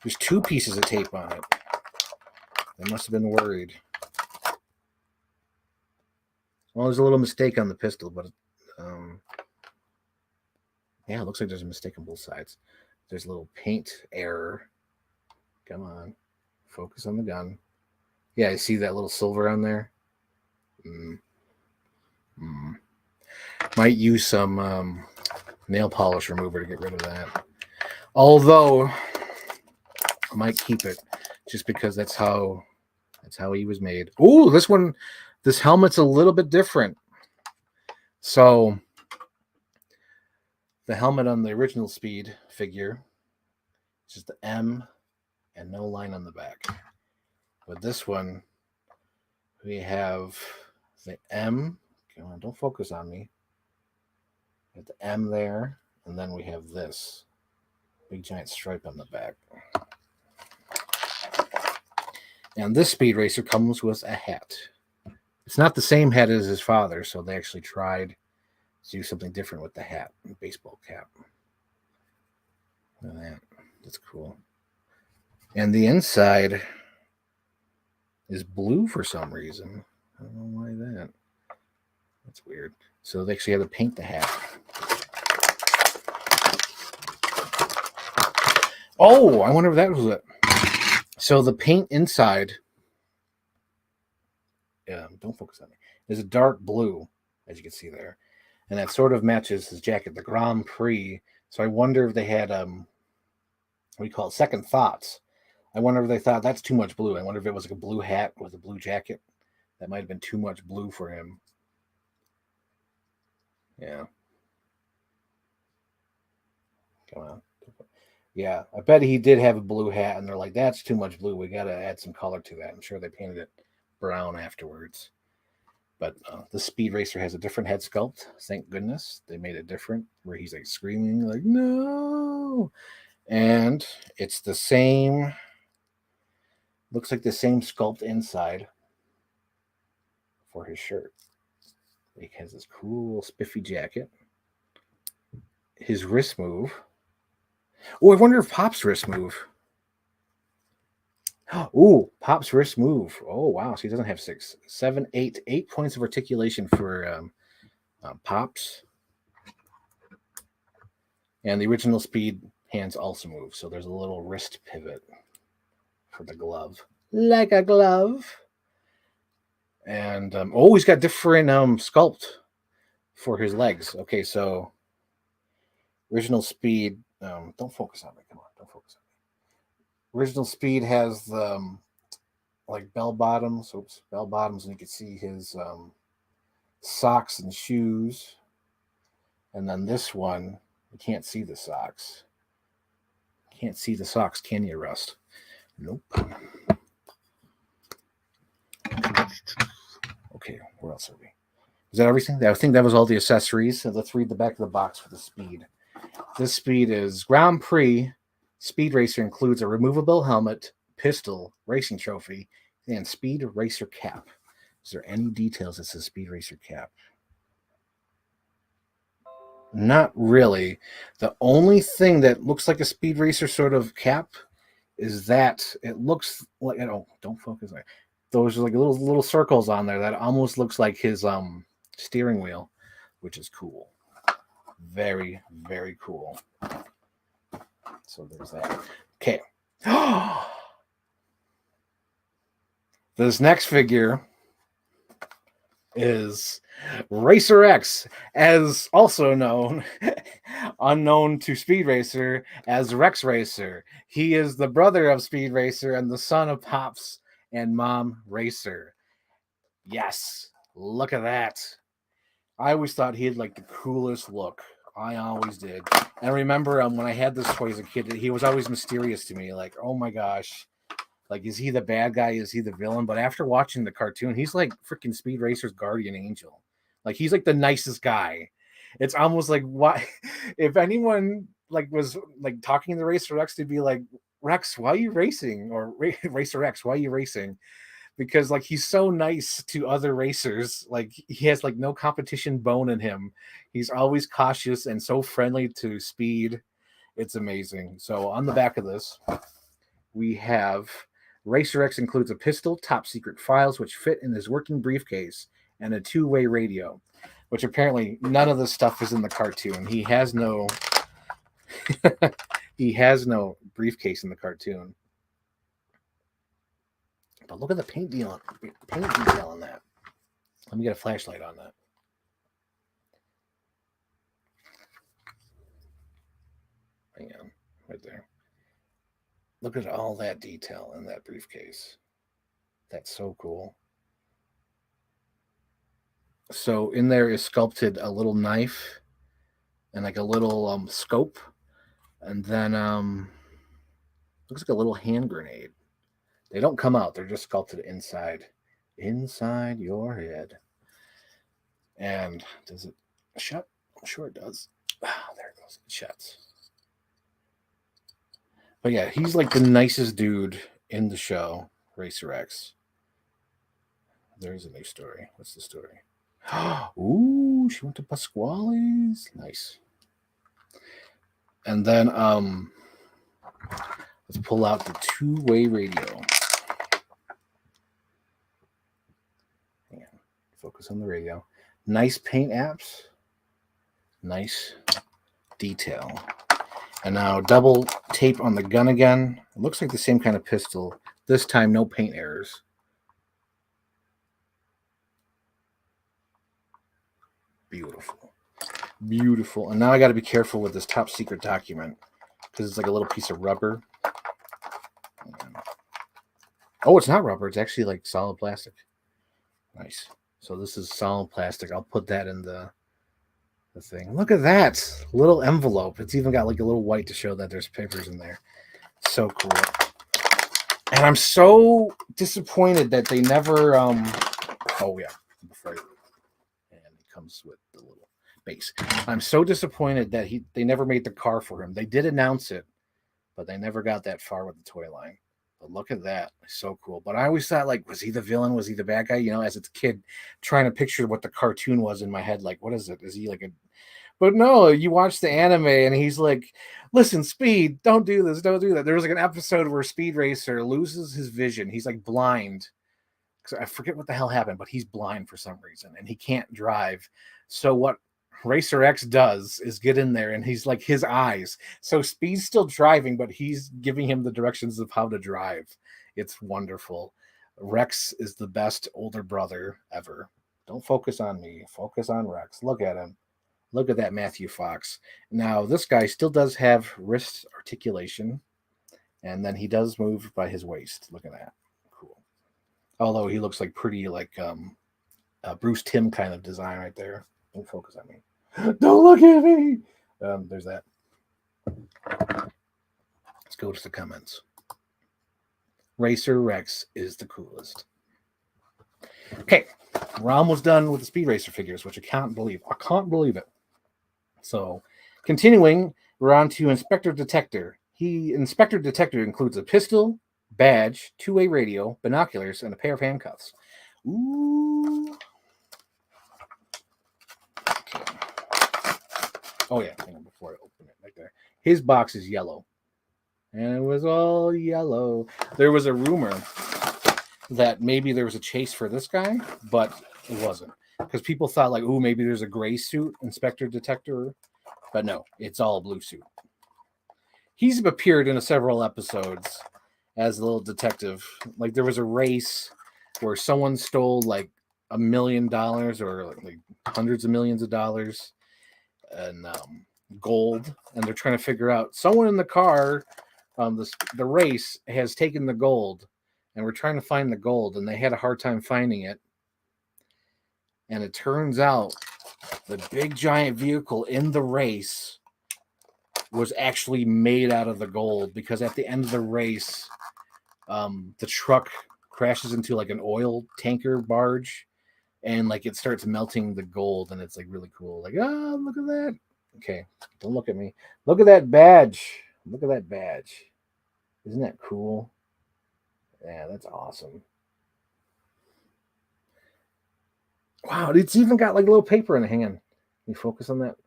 there's 2 pieces of tape on it. They must have been worried. Well, there's a little mistake on the pistol, but yeah, it looks like there's a mistake on both sides. There's a little paint error. Come on. Focus on the gun. Yeah, I see that little silver on there. Might use some nail polish remover to get rid of that. Although I might keep it just because that's how he was made. Ooh, this helmet's a little bit different. So the helmet on the original Speed figure is just the M and no line on the back. With this one, we have the M. Come on, don't focus on me. We have the M there, and then we have this big giant stripe on the back. And this Speed Racer comes with a hat. It's not the same hat as his father, so they actually tried to do something different with the hat, baseball cap. Look at that. That's cool. And the inside is blue for some reason. I don't know why that. That's weird. So they actually had to paint the hat. Oh, I wonder if that was it. So the paint inside, don't focus on me, is a dark blue, as you can see there. And that sort of matches his jacket, the Grand Prix. So I wonder if they had, what do you call it, second thoughts. I wonder if they thought that's too much blue. I wonder if it was like a blue hat with a blue jacket. That might have been too much blue for him. Yeah. Come on. Yeah, I bet he did have a blue hat, and they're like, that's too much blue. We got to add some color to that. I'm sure they painted it brown afterwards. But the Speed Racer has a different head sculpt. Thank goodness they made it different, where he's like screaming, like, no. And it's the same, looks like the same sculpt inside for his shirt. He has this cool spiffy jacket. His wrist move. Oh, I wonder if Pop's wrist move. Ooh, Pop's wrist move. Oh wow, so he doesn't have 6, 7, 8 points of articulation for Pops. And the original speed hands also move, so there's a little wrist pivot for the glove, like a glove. And he's got different sculpt for his legs. Okay, so original speed. Don't focus on me. Come on, don't focus on me. Original speed has the like bell bottoms. Oops, bell bottoms, and you can see his socks and shoes. And then this one, you can't see the socks. Can't see the socks, can you, Rust? Nope. Okay, where else are we? Is that everything? I think that was all the accessories. So let's read the back of the box for the speed. This speed is Grand Prix Speed Racer, includes a removable helmet, pistol, racing trophy, and Speed Racer cap. Is there any details that says Speed Racer cap? Not really. The only thing that looks like a Speed Racer sort of cap is that it looks like, don't focus on it. Those are like little circles on there that almost looks like his steering wheel, which is cool. Very, very cool. So there's that. Okay. This next figure is Racer X, as also known, unknown to Speed Racer, as Rex Racer. He is the brother of Speed Racer and the son of Pops and Mom Racer. Yes, look at that. I always thought he had like the coolest look. I always did. And I remember when I had this toy as a kid, he was always mysterious to me. Like, oh my gosh, like, is he the bad guy? Is he the villain? But after watching the cartoon, he's like freaking Speed Racer's guardian angel. Like, he's like the nicest guy. It's almost like, why? If anyone like was like talking to Racer X, to be like, Rex, why are you racing? Or Racer X, why are you racing? Because like he's so nice to other racers. Like, he has like no competition bone in him. He's always cautious and so friendly to Speed. It's amazing. So on the back of this, we have Racer X includes a pistol, top secret files, which fit in his working briefcase, and a two-way radio, which apparently none of this stuff is in the cartoon. He has no he has no briefcase in the cartoon. But look at the paint detail on that. Let me get a flashlight on that. Hang on, right there. Look at all that detail in that briefcase. That's so cool. So in there is sculpted a little knife and like a little scope, and then looks like a little hand grenade. They don't come out; they're just sculpted inside your head. And does it shut? I'm sure it does. Ah, there it goes. It shuts. But yeah, he's like the nicest dude in the show, Racer X. There's a new story. What's the story? Ooh, she went to Pasquale's. Nice. And then let's pull out the two-way radio. Hang on. Focus on the radio. Nice paint apps. Nice detail. And now double tape on the gun again. It looks like the same kind of pistol. This time, no paint errors. Beautiful. Beautiful. And now I got to be careful with this top secret document because it's like a little piece of rubber. Oh, it's not rubber. It's actually like solid plastic. Nice. So this is solid plastic. I'll put that in the thing. Look at that little envelope. It's even got like a little white to show that there's papers in there. So cool. And I'm so disappointed that they never oh yeah, before and it comes with the little base. I'm so disappointed that they never made the car for him. They did announce it, but they never got that far with the toy line. But look at that. So cool. But I always thought, like, was he the villain? Was he the bad guy? You know, as a kid, trying to picture what the cartoon was in my head. Like, what is it? Is he like a... But no, you watch the anime and he's like, listen, Speed, don't do this, don't do that. There was like an episode where Speed Racer loses his vision. He's like blind. I forget what the hell happened, but he's blind for some reason and he can't drive. So what Racer X does is get in there and he's like his eyes. So Speed's still driving, but he's giving him the directions of how to drive. It's wonderful. Rex is the best older brother ever. Don't focus on me. Focus on Rex. Look at him. Look at that Matthew Fox. Now, this guy still does have wrist articulation, and then he does move by his waist. Look at that. Cool. Although he looks like pretty like Bruce Timm kind of design right there. Don't focus on me. Don't look at me. There's that. Let's go to the comments. Racer Rex is the coolest. Okay, we're almost done with the Speed Racer figures, which I can't believe. I can't believe it. So, continuing, we're on to Inspector Detector. Inspector Detector includes a pistol, badge, two-way radio, binoculars, and a pair of handcuffs. Ooh. Okay. Oh yeah, hang on before I open it right there. His box is yellow. And it was all yellow. There was a rumor that maybe there was a chase for this guy, but it wasn't. Because people thought like, oh, maybe there's a gray suit, Inspector Detector. But no, it's all a blue suit. He's appeared in several episodes as a little detective. Like there was a race where someone stole like $1 million or like hundreds of millions of dollars and gold. And they're trying to figure out someone in the car. The race has taken the gold, and we're trying to find the gold, and they had a hard time finding it. And it turns out the big giant vehicle in the race was actually made out of the gold, because at the end of the race, the truck crashes into like an oil tanker barge, and like it starts melting the gold, and it's like really cool. Like, oh, look at that. Okay, don't look at me. Look at that badge. Look at that badge. Isn't that cool? Yeah, that's awesome. Wow, it's even got like a little paper in the hand. Can you focus on that?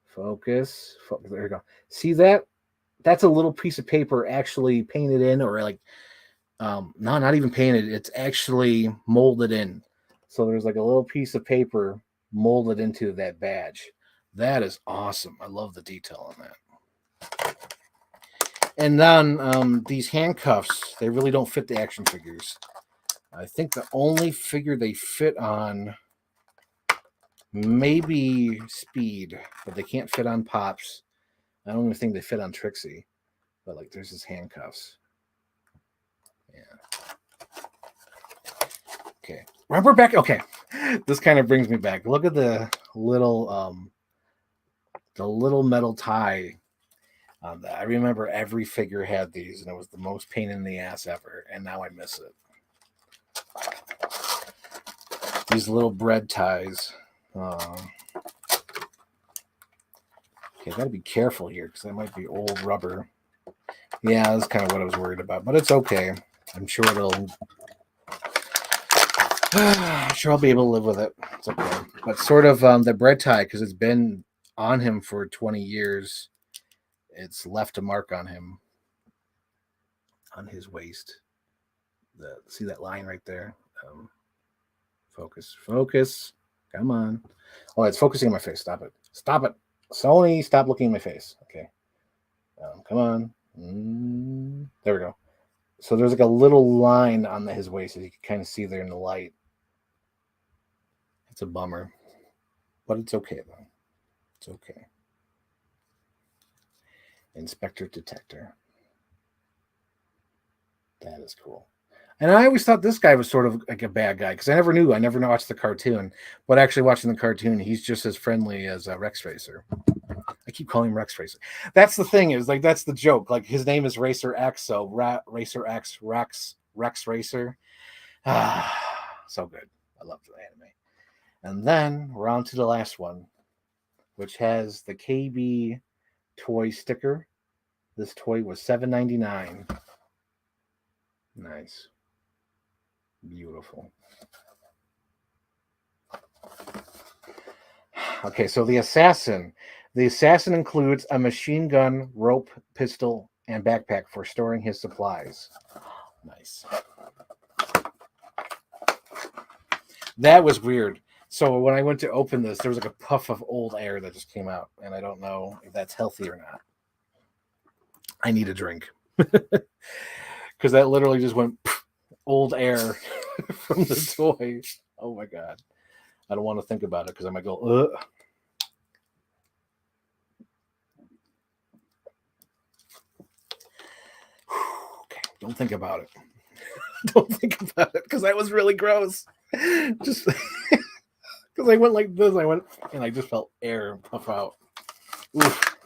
Focus. There you go. See that? That's a little piece of paper actually painted in, or like, no, not even painted. It's actually molded in. So there's like a little piece of paper molded into that badge. That is awesome. I love the detail on that. And then these handcuffs, they really don't fit the action figures. I think the only figure they fit on maybe Speed, but they can't fit on Pops. I don't even think they fit on Trixie. But like there's his handcuffs. Yeah. Okay. Remember back? Okay. This kind of brings me back. Look at the little metal tie. I remember every figure had these, and it was the most pain in the ass ever, and now I miss it. These little bread ties. Okay, I gotta be careful here because that might be old rubber. Yeah, that's kind of what I was worried about, but it's okay. I'm sure I'll be able to live with it. It's okay. But sort of the bread tie, because it's been on him for 20 years. It's left a mark on him, on his waist. See that line right there? Focus. Come on. Oh, it's focusing on my face. Stop it. Sony, stop looking at my face. Okay. Come on. There we go. So there's like a little line on his waist that you can kind of see there in the light. It's a bummer. But it's okay, though. It's okay. Inspector Detector. That is cool. And I always thought this guy was sort of like a bad guy, because I never watched the cartoon. But actually watching the cartoon, he's just as friendly as Rex Racer. I keep calling him Rex Racer. That's the thing, is like, that's the joke. Like, his name is Racer X, so Racer X, Rex Racer. So good. I love the anime. And then we're on to the last one, which has the KB toy sticker. This toy was $7.99. Nice. Beautiful. Okay, so the assassin. The assassin includes a machine gun, rope, pistol, and backpack for storing his supplies. Nice. That was weird. So when I went to open this, there was like a puff of old air that just came out, and I don't know if that's healthy or not. I need a drink. Because that literally just went old air from the toy. Oh my god. I don't want to think about it because I might go, ugh. Okay, don't think about it. Don't think about it because that was really gross. Just because I went like this, I went and I just felt air puff out. Oof.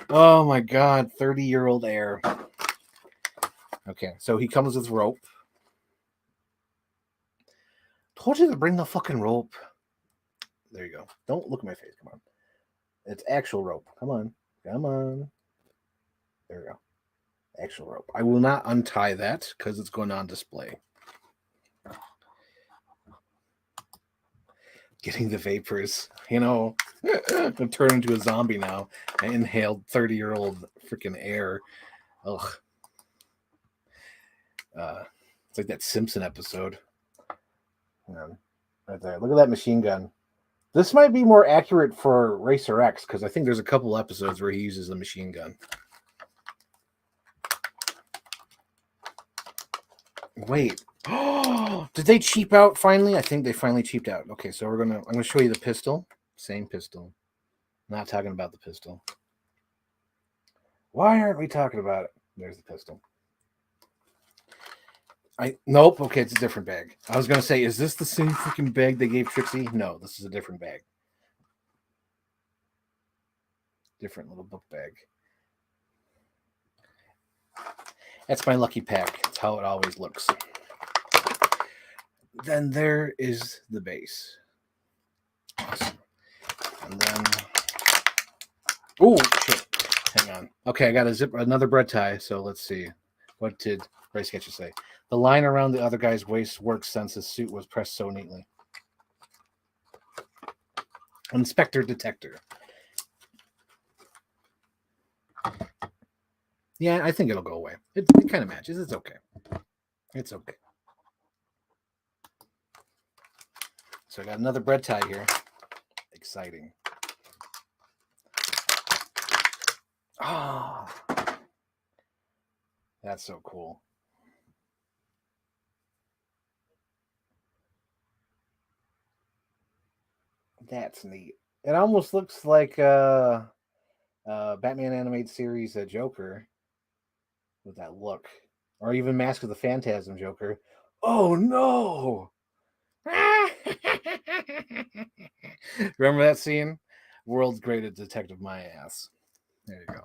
Oh my god, 30-year-old air. Okay, so he comes with rope. Told you to bring the fucking rope. There you go. Don't look at my face. Come on. It's actual rope. Come on. Come on. There we go. Actual rope. I will not untie that because it's going on display. Getting the vapors. You know, I'm turning into a zombie now. I inhaled 30-year-old freaking air. Ugh. It's like that Simpson episode. Right there. Look at that machine gun. This might be more accurate for Racer X because I think there's a couple episodes where he uses the machine gun. Wait. Oh, did they cheap out finally? I think they finally cheaped out. Okay, so I'm gonna show you the pistol. Same pistol. Not talking about the pistol. Why aren't we talking about it? There's the pistol. Nope. Okay, it's a different bag. I was gonna say, is this the same freaking bag they gave Trixie? No, this is a different bag. Different little book bag. That's my lucky pack. That's how it always looks. Then there is the base. Awesome. And then, oh shit! Hang on. Okay, I got another bread tie. So let's see. What did Bryce Sketcher say? The line around the other guy's waist works since his suit was pressed so neatly. Inspector Detector. Yeah, I think it'll go away. It kind of matches. It's okay. It's okay. So I got another bread tie here. Exciting. Ah, that's so cool. That's neat. It almost looks like Batman animated series Joker with that look, or even Mask of the Phantasm Joker. Oh no! Remember that scene? World's greatest detective, my ass. There you go.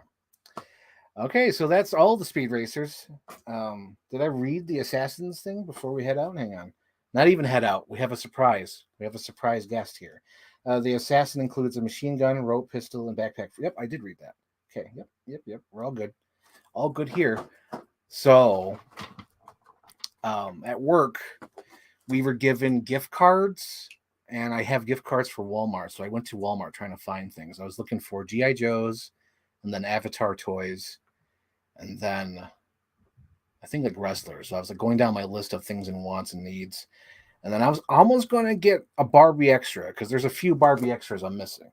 Okay, so that's all the speed racers. Did I read the assassins thing before we head out? Hang on. Not even head out. We have a surprise. We have a surprise guest here. The assassin includes a machine gun, rope, pistol, and backpack. Yep, I did read that. Okay, yep. We're all good. All good here. So, at work, we were given gift cards, and I have gift cards for Walmart. So I went to Walmart trying to find things. I was looking for G.I. Joes, and then Avatar toys, and then I think like wrestlers. So I was like going down my list of things and wants and needs. And then I was almost going to get a Barbie extra because there's a few Barbie extras I'm missing.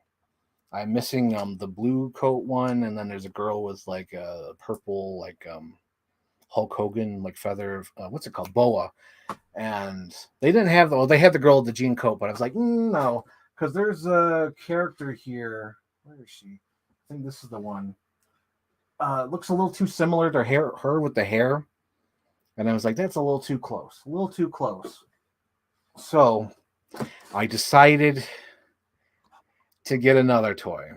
I'm missing the blue coat one, and then there's a girl with like a purple like Hulk Hogan like feather. What's it called? Boa. And they didn't have they had the girl with the jean coat, but I was like, no, because there's a character here. Where is she? I think this is the one. Looks a little too similar to her with the hair. And I was like, that's a little too close. A little too close. So I decided to get another toy.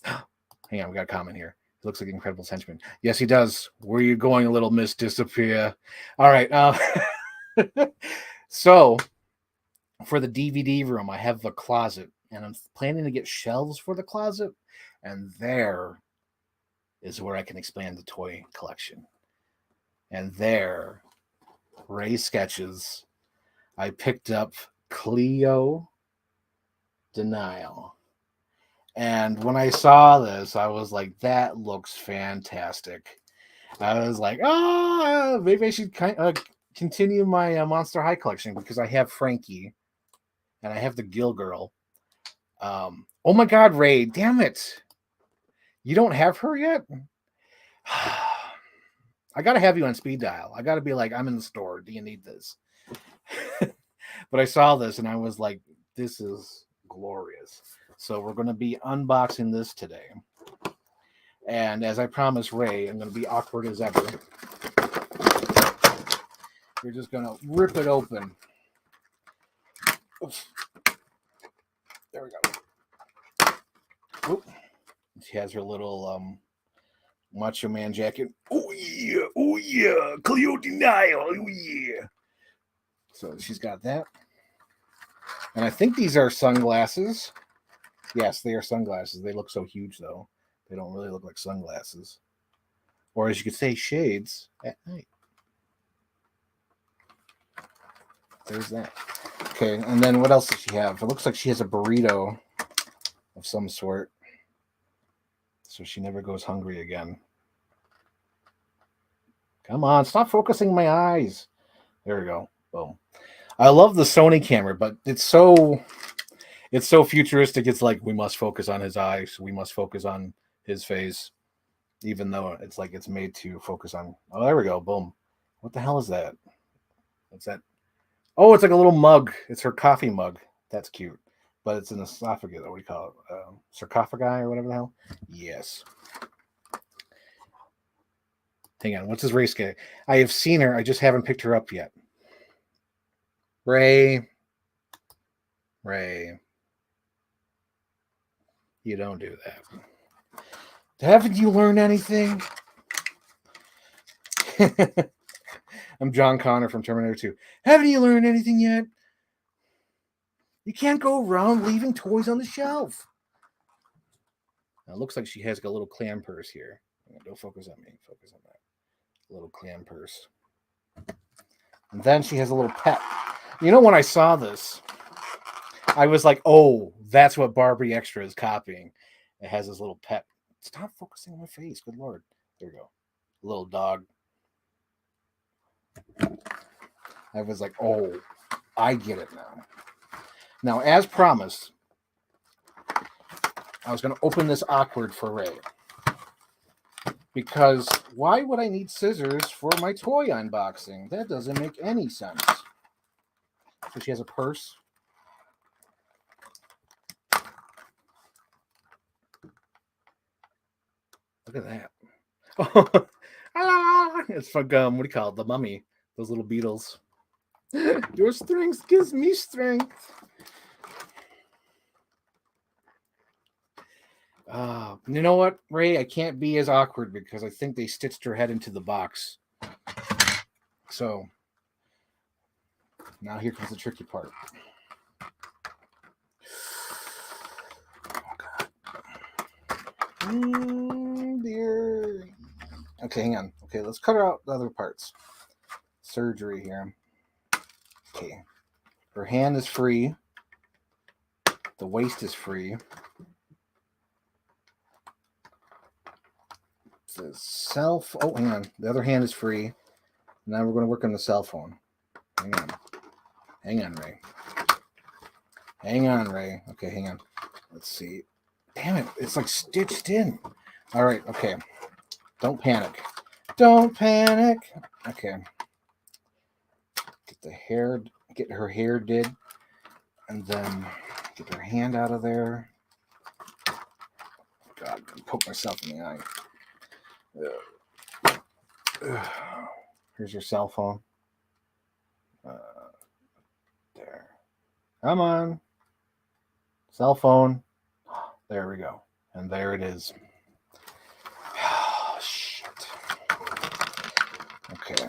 Hang on, we got a comment here. He looks like Incredible Henchman. Yes, he does. Where are you going, little Miss Disappear? All right. So for the DVD room, I have a closet, and I'm planning to get shelves for the closet. And there is where I can expand the toy collection. And there, Ray Sketches, I picked up Cleo Denial. And when I saw this, I was like, that looks fantastic. I was like, oh, maybe I should continue my Monster High collection because I have Frankie and I have the Gill Girl. Oh my God, Ray, damn it. You don't have her yet? I got to have you on speed dial. I got to be like, I'm in the store. Do you need this? But I saw this and I was like, this is glorious. So we're going to be unboxing this today. And as I promised Ray, I'm going to be awkward as ever. We're just going to rip it open. Oops. There we go. Oop. She has her little Macho Man jacket. Oh yeah, Coyote Nile, oh yeah. So she's got that. And I think these are sunglasses. Yes, they are sunglasses. They look so huge though. They don't really look like sunglasses. Or as you could say, shades at night. There's that. Okay, and then what else does she have? It looks like she has a burrito of some sort. So she never goes hungry again. Come on, stop focusing my eyes. There we go. Boom. I love the Sony camera, but it's so futuristic. It's like we must focus on his eyes. We must focus on his face, even though it's like it's made to focus on. Oh, there we go. Boom. What the hell is that? What's that? Oh, it's like a little mug. It's her coffee mug. That's cute. But it's an esophagus. What do you call it? Sarcophagi or whatever the hell? Yes. Hang on. What's his race guy? I have seen her. I just haven't picked her up yet. Ray. You don't do that. Haven't you learned anything? I'm John Connor from Terminator 2. Haven't you learned anything yet? You can't go around leaving toys on the shelf. Now, it looks like she has a little clam purse here. Don't focus on me. Focus on that. Little clam purse. And then she has a little pet. You know, when I saw this, I was like, oh, that's what Barbie Extra is copying. It has this little pet. Stop focusing on my face. Good Lord. There we go. Little dog. I was like, oh, I get it now. Now, as promised, I was going to open this awkward for Ray. Because why would I need scissors for my toy unboxing? That doesn't make any sense. So she has a purse. Look at that. Oh, it's like, what do you call it? The Mummy. Those little beetles. Your strength gives me strength. You know what, Ray? I can't be as awkward because I think they stitched her head into the box. So, now here comes the tricky part. Oh, God. Dear. Okay, hang on. Okay, let's cut out the other parts. Surgery here. Okay. Her hand is free. The waist is free. The cell. Oh, hang on. The other hand is free. Now we're going to work on the cell phone. Hang on. Hang on, Ray. Hang on, Ray. Okay, hang on. Let's see. Damn it. It's like stitched in. All right. Okay. Don't panic. Don't panic. Okay. Get the hair. Get her hair did. And then get her hand out of there. God, I'm gonna poke myself in the eye. Here's your cell phone. There. Come on. Cell phone. There we go. And there it is. Oh, shit. Okay.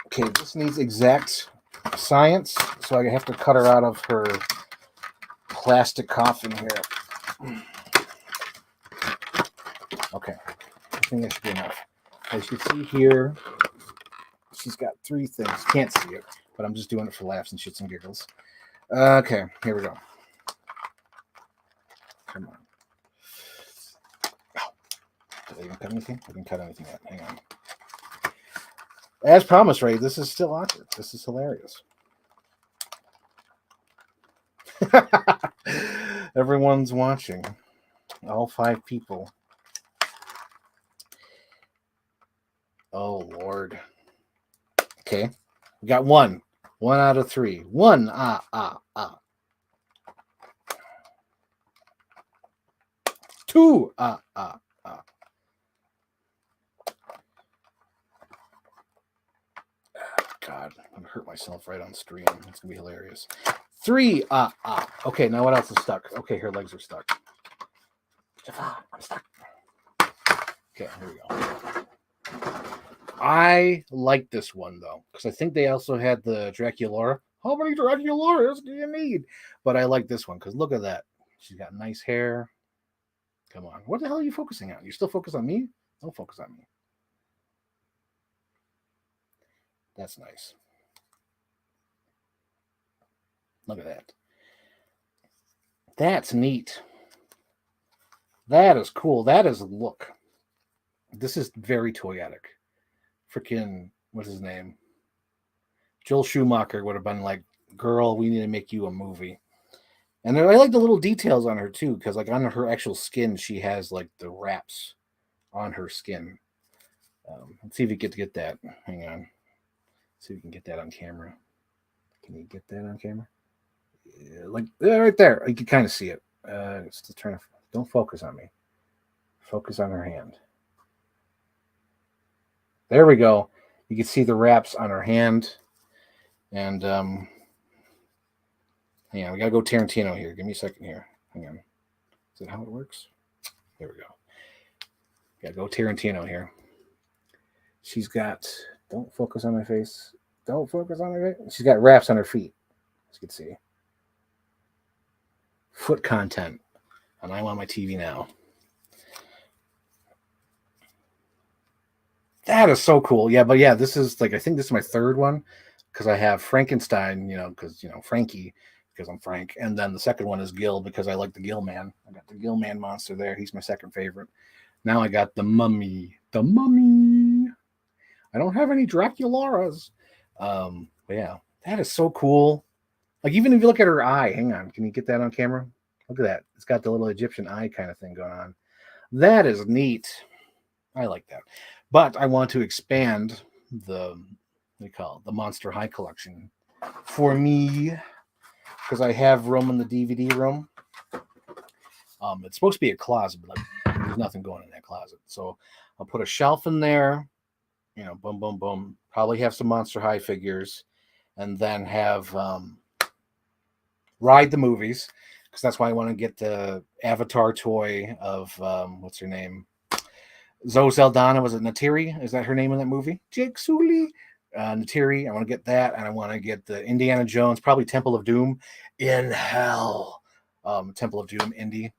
Okay, this needs exact science, so I have to cut her out of her plastic coffin here. Okay, I think that should be enough. As you can see here, she's got 3 things. Can't see it, but I'm just doing it for laughs and shits and giggles. Okay, here we go. Come on. Oh, did I even cut anything? I didn't cut anything yet. Hang on. As promised, Ray, this is still awkward. This is hilarious. Everyone's watching. All 5 people. Oh, Lord. Okay. We got 1. 1 out of 3. 1. 2. God, I'm going to hurt myself right on screen. It's going to be hilarious. 3. Okay, now what else is stuck? Okay, her legs are stuck. I'm stuck. Okay, here we go. I like this one, though, because I think they also had the Draculaura. How many Draculauras do you need? But I like this one, because look at that. She's got nice hair. Come on. What the hell are you focusing on? You still focus on me? Don't focus on me. That's nice. Look at that. That's neat. That is cool. That is look. This is very toyetic. Freaking, what's his name? Joel Schumacher would have been like, girl, we need to make you a movie. And I like the little details on her too, because like on her actual skin, she has like the wraps on her skin. Let's see if we get that. Hang on. See if we can get that on camera. Can you get that on camera? Yeah, like right there. You can kind of see it. Still trying to. Don't focus on me. Focus on her hand. There we go. You can see the wraps on her hand. And hang on, we gotta go Tarantino here. Give me a second here. Hang on. Is that how it works? There we go. Gotta go Tarantino here. She's got. Don't focus on my face. Don't focus on my face. She's got wraps on her feet. As you can see. Foot content. And I'm on my TV now. That is so cool. Yeah, but yeah, this is like, I think this is my 3rd one because I have Frankenstein, because, Frankie, because I'm Frank. And then the second one is Gil because I like the Gil Man. I got the Gil Man monster there. He's my 2nd favorite. Now I got the Mummy. The Mummy. I don't have any Draculauras. But yeah, that is so cool. Like, even if you look at her eye, hang on, can you get that on camera? Look at that. It's got the little Egyptian eye kind of thing going on. That is neat. I like that. But I want to expand the Monster High collection for me because I have room in the DVD room. It's supposed to be a closet, but there's nothing going in that closet. So I'll put a shelf in there, boom, boom, boom. Probably have some Monster High figures and then have ride the movies because that's why I want to get the Avatar toy of what's her name? Zoe Saldana. Was it Natiri? Is that her name in that movie? Jake Sully. Natiri. I want to get that, and I want to get the Indiana Jones, probably Temple of Doom in hell. Temple of Doom Indy.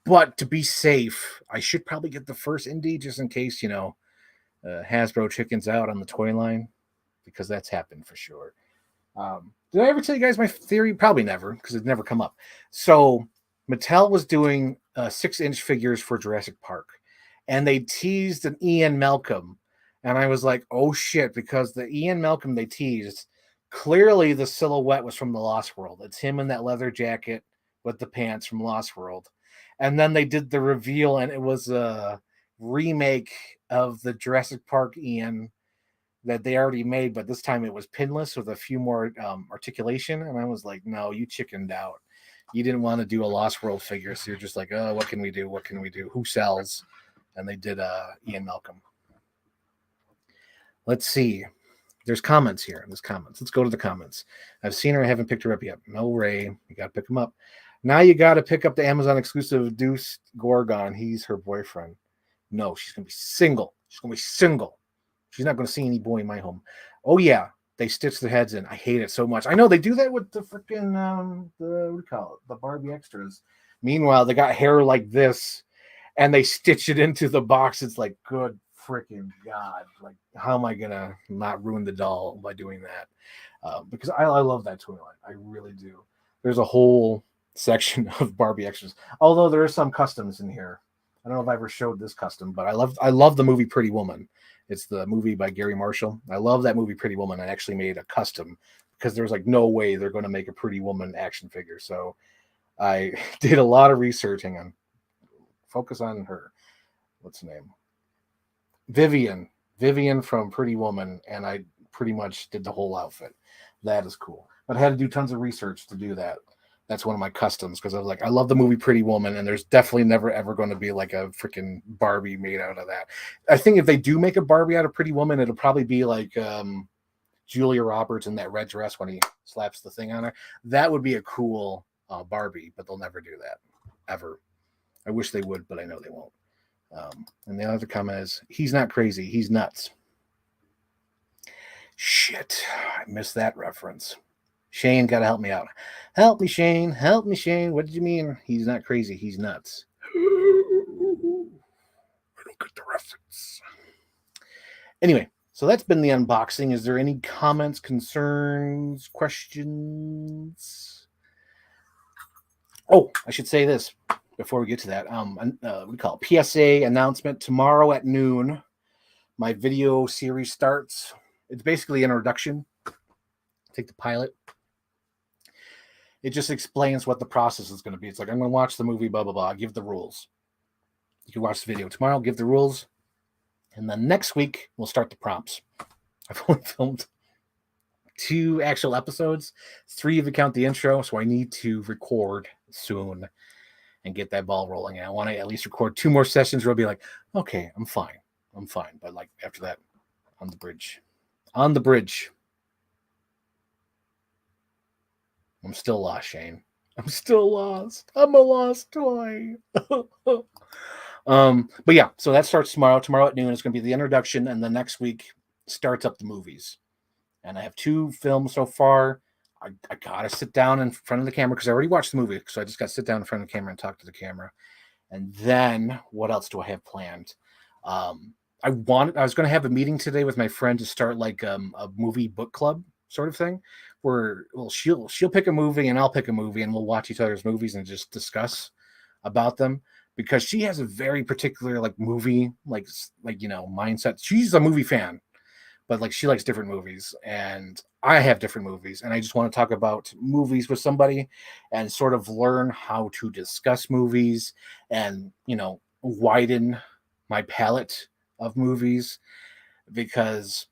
But to be safe, I should probably get the first Indy just in case, Hasbro chickens out on the toy line because that's happened for sure. Did I ever tell you guys my theory? Probably never, because it's never come up. So Mattel was doing 6-inch figures for Jurassic Park, and they teased an Ian Malcolm, and I was like, oh shit, because the Ian Malcolm they teased, clearly the silhouette was from the Lost World. It's him in that leather jacket with the pants from Lost World. And then they did the reveal, and it was a remake of the Jurassic Park Ian that they already made, but this time it was pinless with a few more articulation. And I was like, no, you chickened out. You didn't want to do a Lost World figure, so you're just like, oh, what can we do? What can we do? Who sells? And they did Ian Malcolm. Let's see. There's comments here. There's comments. Let's go to the comments. I've seen her. I haven't picked her up yet. No, Ray. You got to pick them up. Now you got to pick up the Amazon exclusive Deuce Gorgon. He's her boyfriend. No, she's going to be single. She's going to be single. She's not going to see any boy in my home. Oh, yeah. They stitch their heads in. I hate it so much. I know they do that with the freaking, what do you call it? The Barbie extras. Meanwhile, they got hair like this, and they stitch it into the box. It's like, good freaking God. Like, how am I going to not ruin the doll by doing that? Because I love that toy line. I really do. there's a whole section of Barbie extras. Although there are some customs in here. I don't know if I ever showed this custom, but I love the movie Pretty Woman. It's the movie by Gary Marshall. I love that movie Pretty Woman. I actually made a custom because there was like no way they're going to make a Pretty Woman action figure. So I did a lot of research. Hang on. Focus on her. What's her name? Vivian from Pretty Woman, and I pretty much did the whole outfit. That is cool. But I had to do tons of research to do that. That's one of my customs because I was like, I love the movie Pretty Woman, and there's definitely never ever going to be like a freaking Barbie made out of that. I think if they do make a Barbie out of Pretty Woman, it'll probably be like Julia Roberts in that red dress when he slaps the thing on her. That would be a cool Barbie, but they'll never do that ever. I wish they would, but I know they won't. And the other comment is, he's not crazy, he's nuts. Shit, I missed that reference. Shane, gotta help me out. Help me, Shane. Help me, Shane. What did you mean? He's not crazy. He's nuts. I don't get the reference. Anyway, so that's been the unboxing. Is there any comments, concerns, questions? Oh, I should say this before we get to that. We call it PSA announcement tomorrow at noon. My video series starts. It's basically an introduction. Take the pilot. It just explains what the process is going to be. It's like, I'm going to watch the movie, blah, blah, blah. Give the rules. You can watch the video tomorrow, give the rules. And then next week, we'll start the prompts. I've only filmed 2 actual episodes, 3 if you count the intro. So I need to record soon and get that ball rolling. And I want to at least record 2 more sessions where I'll be like, okay, I'm fine. But like after that, on the bridge. I'm still lost, Shane. I'm still lost. I'm a lost toy. But yeah, so that starts tomorrow. Tomorrow at noon is going to be the introduction, and the next week starts up the movies. And I have 2 films so far. I gotta sit down in front of the camera because I already watched the movie, so I just got to sit down in front of the camera and talk to the camera. And then what else do I have planned? I was going to have a meeting today with my friend to start like a movie book club sort of thing, where she'll pick a movie and I'll pick a movie and we'll watch each other's movies and just discuss about them, because she has a very particular like movie like mindset. She's a movie fan, but like she likes different movies and I have different movies, and I just want to talk about movies with somebody and sort of learn how to discuss movies and widen my palette of movies, because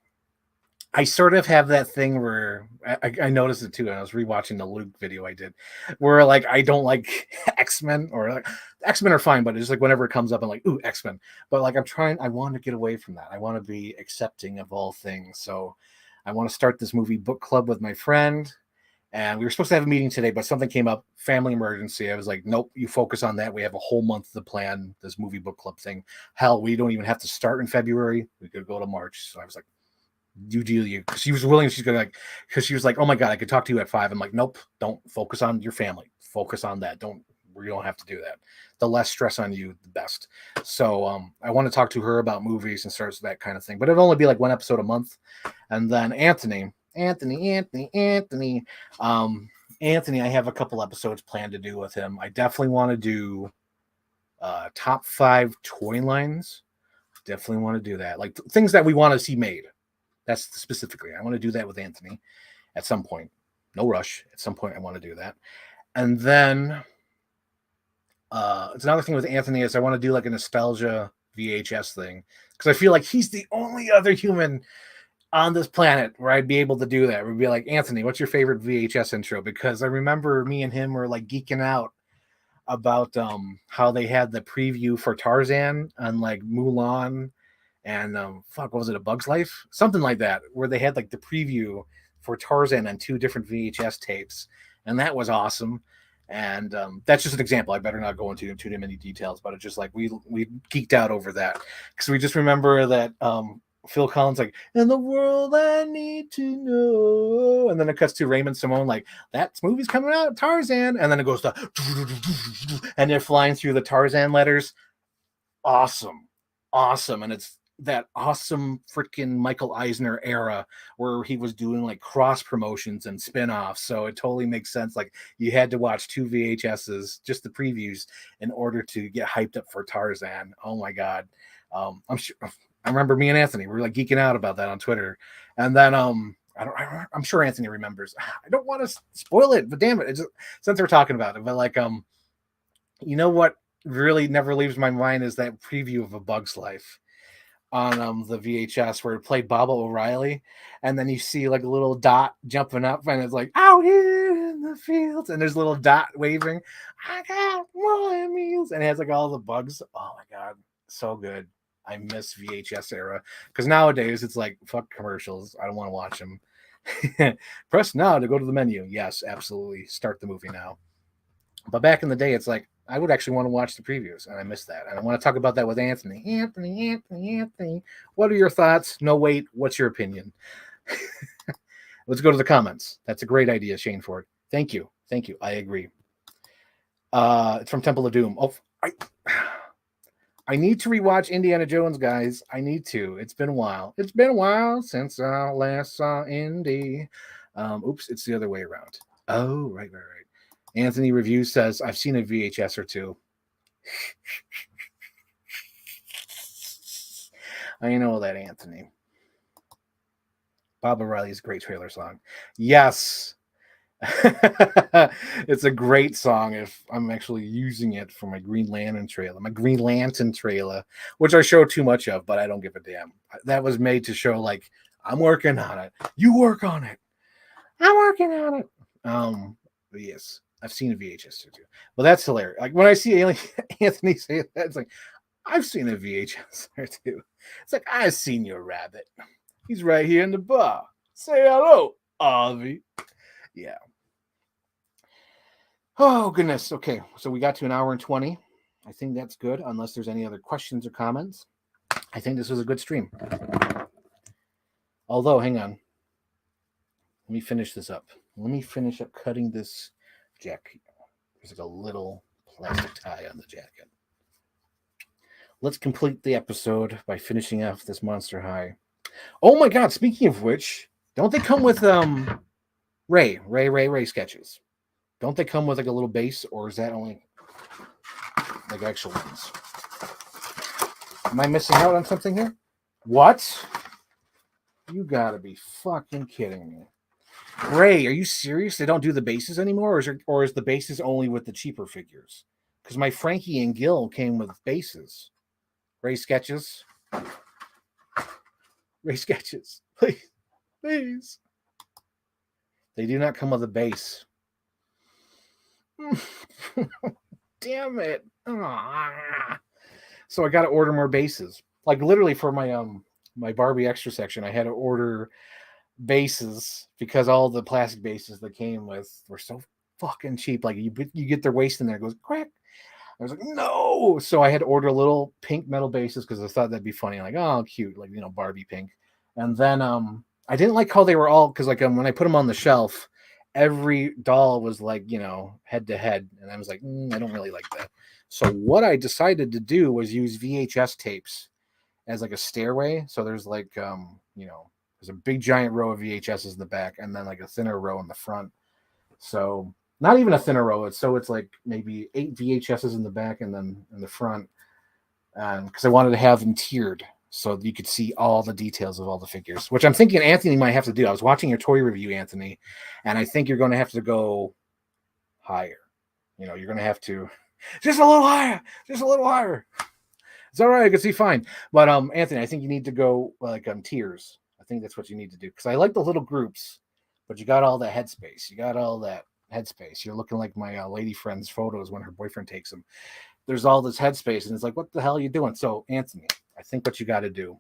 I sort of have that thing where I noticed it too. And I was rewatching the Luke video I did, where like I don't like X-Men, or like X-Men are fine, but it's like whenever it comes up, I'm like, ooh, X-Men. But like I want to get away from that. I want to be accepting of all things. So I want to start this movie book club with my friend. And we were supposed to have a meeting today, but something came up, family emergency. I was like, nope, you focus on that. We have a whole month to plan this movie book club thing. Hell, we don't even have to start in February. We could go to March. So I was like, you deal you. She was willing. She's gonna because she was like, oh my God, I could talk to you at 5. I'm like, nope, don't focus on your family. Focus on that. You don't have to do that. The less stress on you, the best. So I want to talk to her about movies and start that kind of thing. But it'll only be like 1 episode a month. And then Anthony, I have a couple episodes planned to do with him. I definitely want to do top 5 toy lines. Definitely want to do that. Like things that we want to see made. That's specifically. I want to do that with Anthony at some point. No rush. At some point, I want to do that. And then it's another thing with Anthony is I want to do like a nostalgia VHS thing, because I feel like he's the only other human on this planet where I'd be able to do that. We'd be like, Anthony, what's your favorite VHS intro? Because I remember me and him were like geeking out about how they had the preview for Tarzan on like Mulan and what was it, A Bug's Life? Something like that, where they had like the preview for Tarzan on 2 different VHS tapes. And that was awesome. And that's just an example. I better not go into too many details, but it's just like we geeked out over that, because we just remember that Phil Collins like, in the world I need to know, and then it cuts to Raymond Simone like, that movie's coming out, Tarzan, and then it goes to and they're flying through the Tarzan letters. Awesome, and it's that awesome freaking Michael Eisner era where he was doing like cross promotions and spin-offs. So it totally makes sense. Like you had to watch 2 VHSs, just the previews, in order to get hyped up for Tarzan. Oh my God. I'm sure I remember me and Anthony, we were like geeking out about that on Twitter. And then I'm sure Anthony remembers. I don't want to spoil it, but damn it, since we're talking about it, but like you know what really never leaves my mind is that preview of A Bug's Life on the VHS where it played Baba O'Reilly, and then you see like a little dot jumping up, and it's like out here in the fields, and there's a little dot waving. I got more meals, and it has like all the bugs. Oh my God, so good. I miss VHS era because nowadays it's like fuck commercials. I don't want to watch them. Press now to go to the menu. Yes, absolutely. Start the movie now. But back in the day, it's like I would actually want to watch the previews, and I missed that. And I want to talk about that with Anthony. Anthony. What are your thoughts? No, wait. What's your opinion? Let's go to the comments. That's a great idea, Shane Ford. Thank you. I agree. It's from Temple of Doom. Oh, I need to rewatch Indiana Jones, guys. I need to. It's been a while. It's been a while since I last saw Indy. Oops, it's the other way around. Oh, right. Anthony Reviews says, I've seen a VHS or two. I know that, Anthony. Bob O'Reilly's great trailer song. Yes. It's a great song if I'm actually using it for my Green Lantern trailer, which I show too much of, but I don't give a damn. That was made to show like I'm working on it. You work on it. I'm working on it. But yes, I've seen a VHS or two. But that's hilarious. Like when I see Anthony say that, it's like I've seen a VHS or two. It's like I've seen your rabbit. He's right here in the bar. Say hello, Avi. Yeah. Oh, goodness. Okay. So we got to 1 hour and 20. I think that's good, unless there's any other questions or comments. I think this was a good stream. Although, hang on. Let me finish this up. Let me finish up cutting this jacket. There's like a little plastic tie on the jacket. Let's complete the episode by finishing off this Monster High. Oh my God. Speaking of which, don't they come with Ray sketches? Don't they come with like a little base, or is that only like actual ones? Am I missing out on something here? What? You gotta be fucking kidding me. Ray, are you serious? They don't do the bases anymore, or is the bases only with the cheaper figures? Because my Frankie and Gil came with bases. Ray sketches. Please. They do not come with a base. Damn it. So I got to order more bases. Like literally for my Barbie extra section, I had to order bases because all the plastic bases that came with were so fucking cheap. Like you get their waist in there, it goes crack. I was like, no. So I had to order little pink metal bases because I thought that'd be funny. Like, oh, cute, like Barbie pink. And then I didn't like how they were all, because like when I put them on the shelf, every doll was like, head to head. And I was like, I don't really like that. So what I decided to do was use VHS tapes as like a stairway. So there's like, there's a big giant row of VHSs in the back and then like a thinner row in the front. So not even a thinner row. It's like maybe 8 VHSs in the back and then in the front. Because I wanted to have them tiered so you could see all the details of all the figures, which I'm thinking Anthony might have to do. I was watching your toy review, Anthony, and I think you're going to have to go higher. You're going to have to just a little higher. It's all right. I can see fine. But Anthony, I think you need to go like tiers. I think that's what you need to do, because I like the little groups, but you got all that headspace. You're looking like my lady friend's photos when her boyfriend takes them. There's all this headspace, and it's like, what the hell are you doing? So, Anthony, I think what you got to do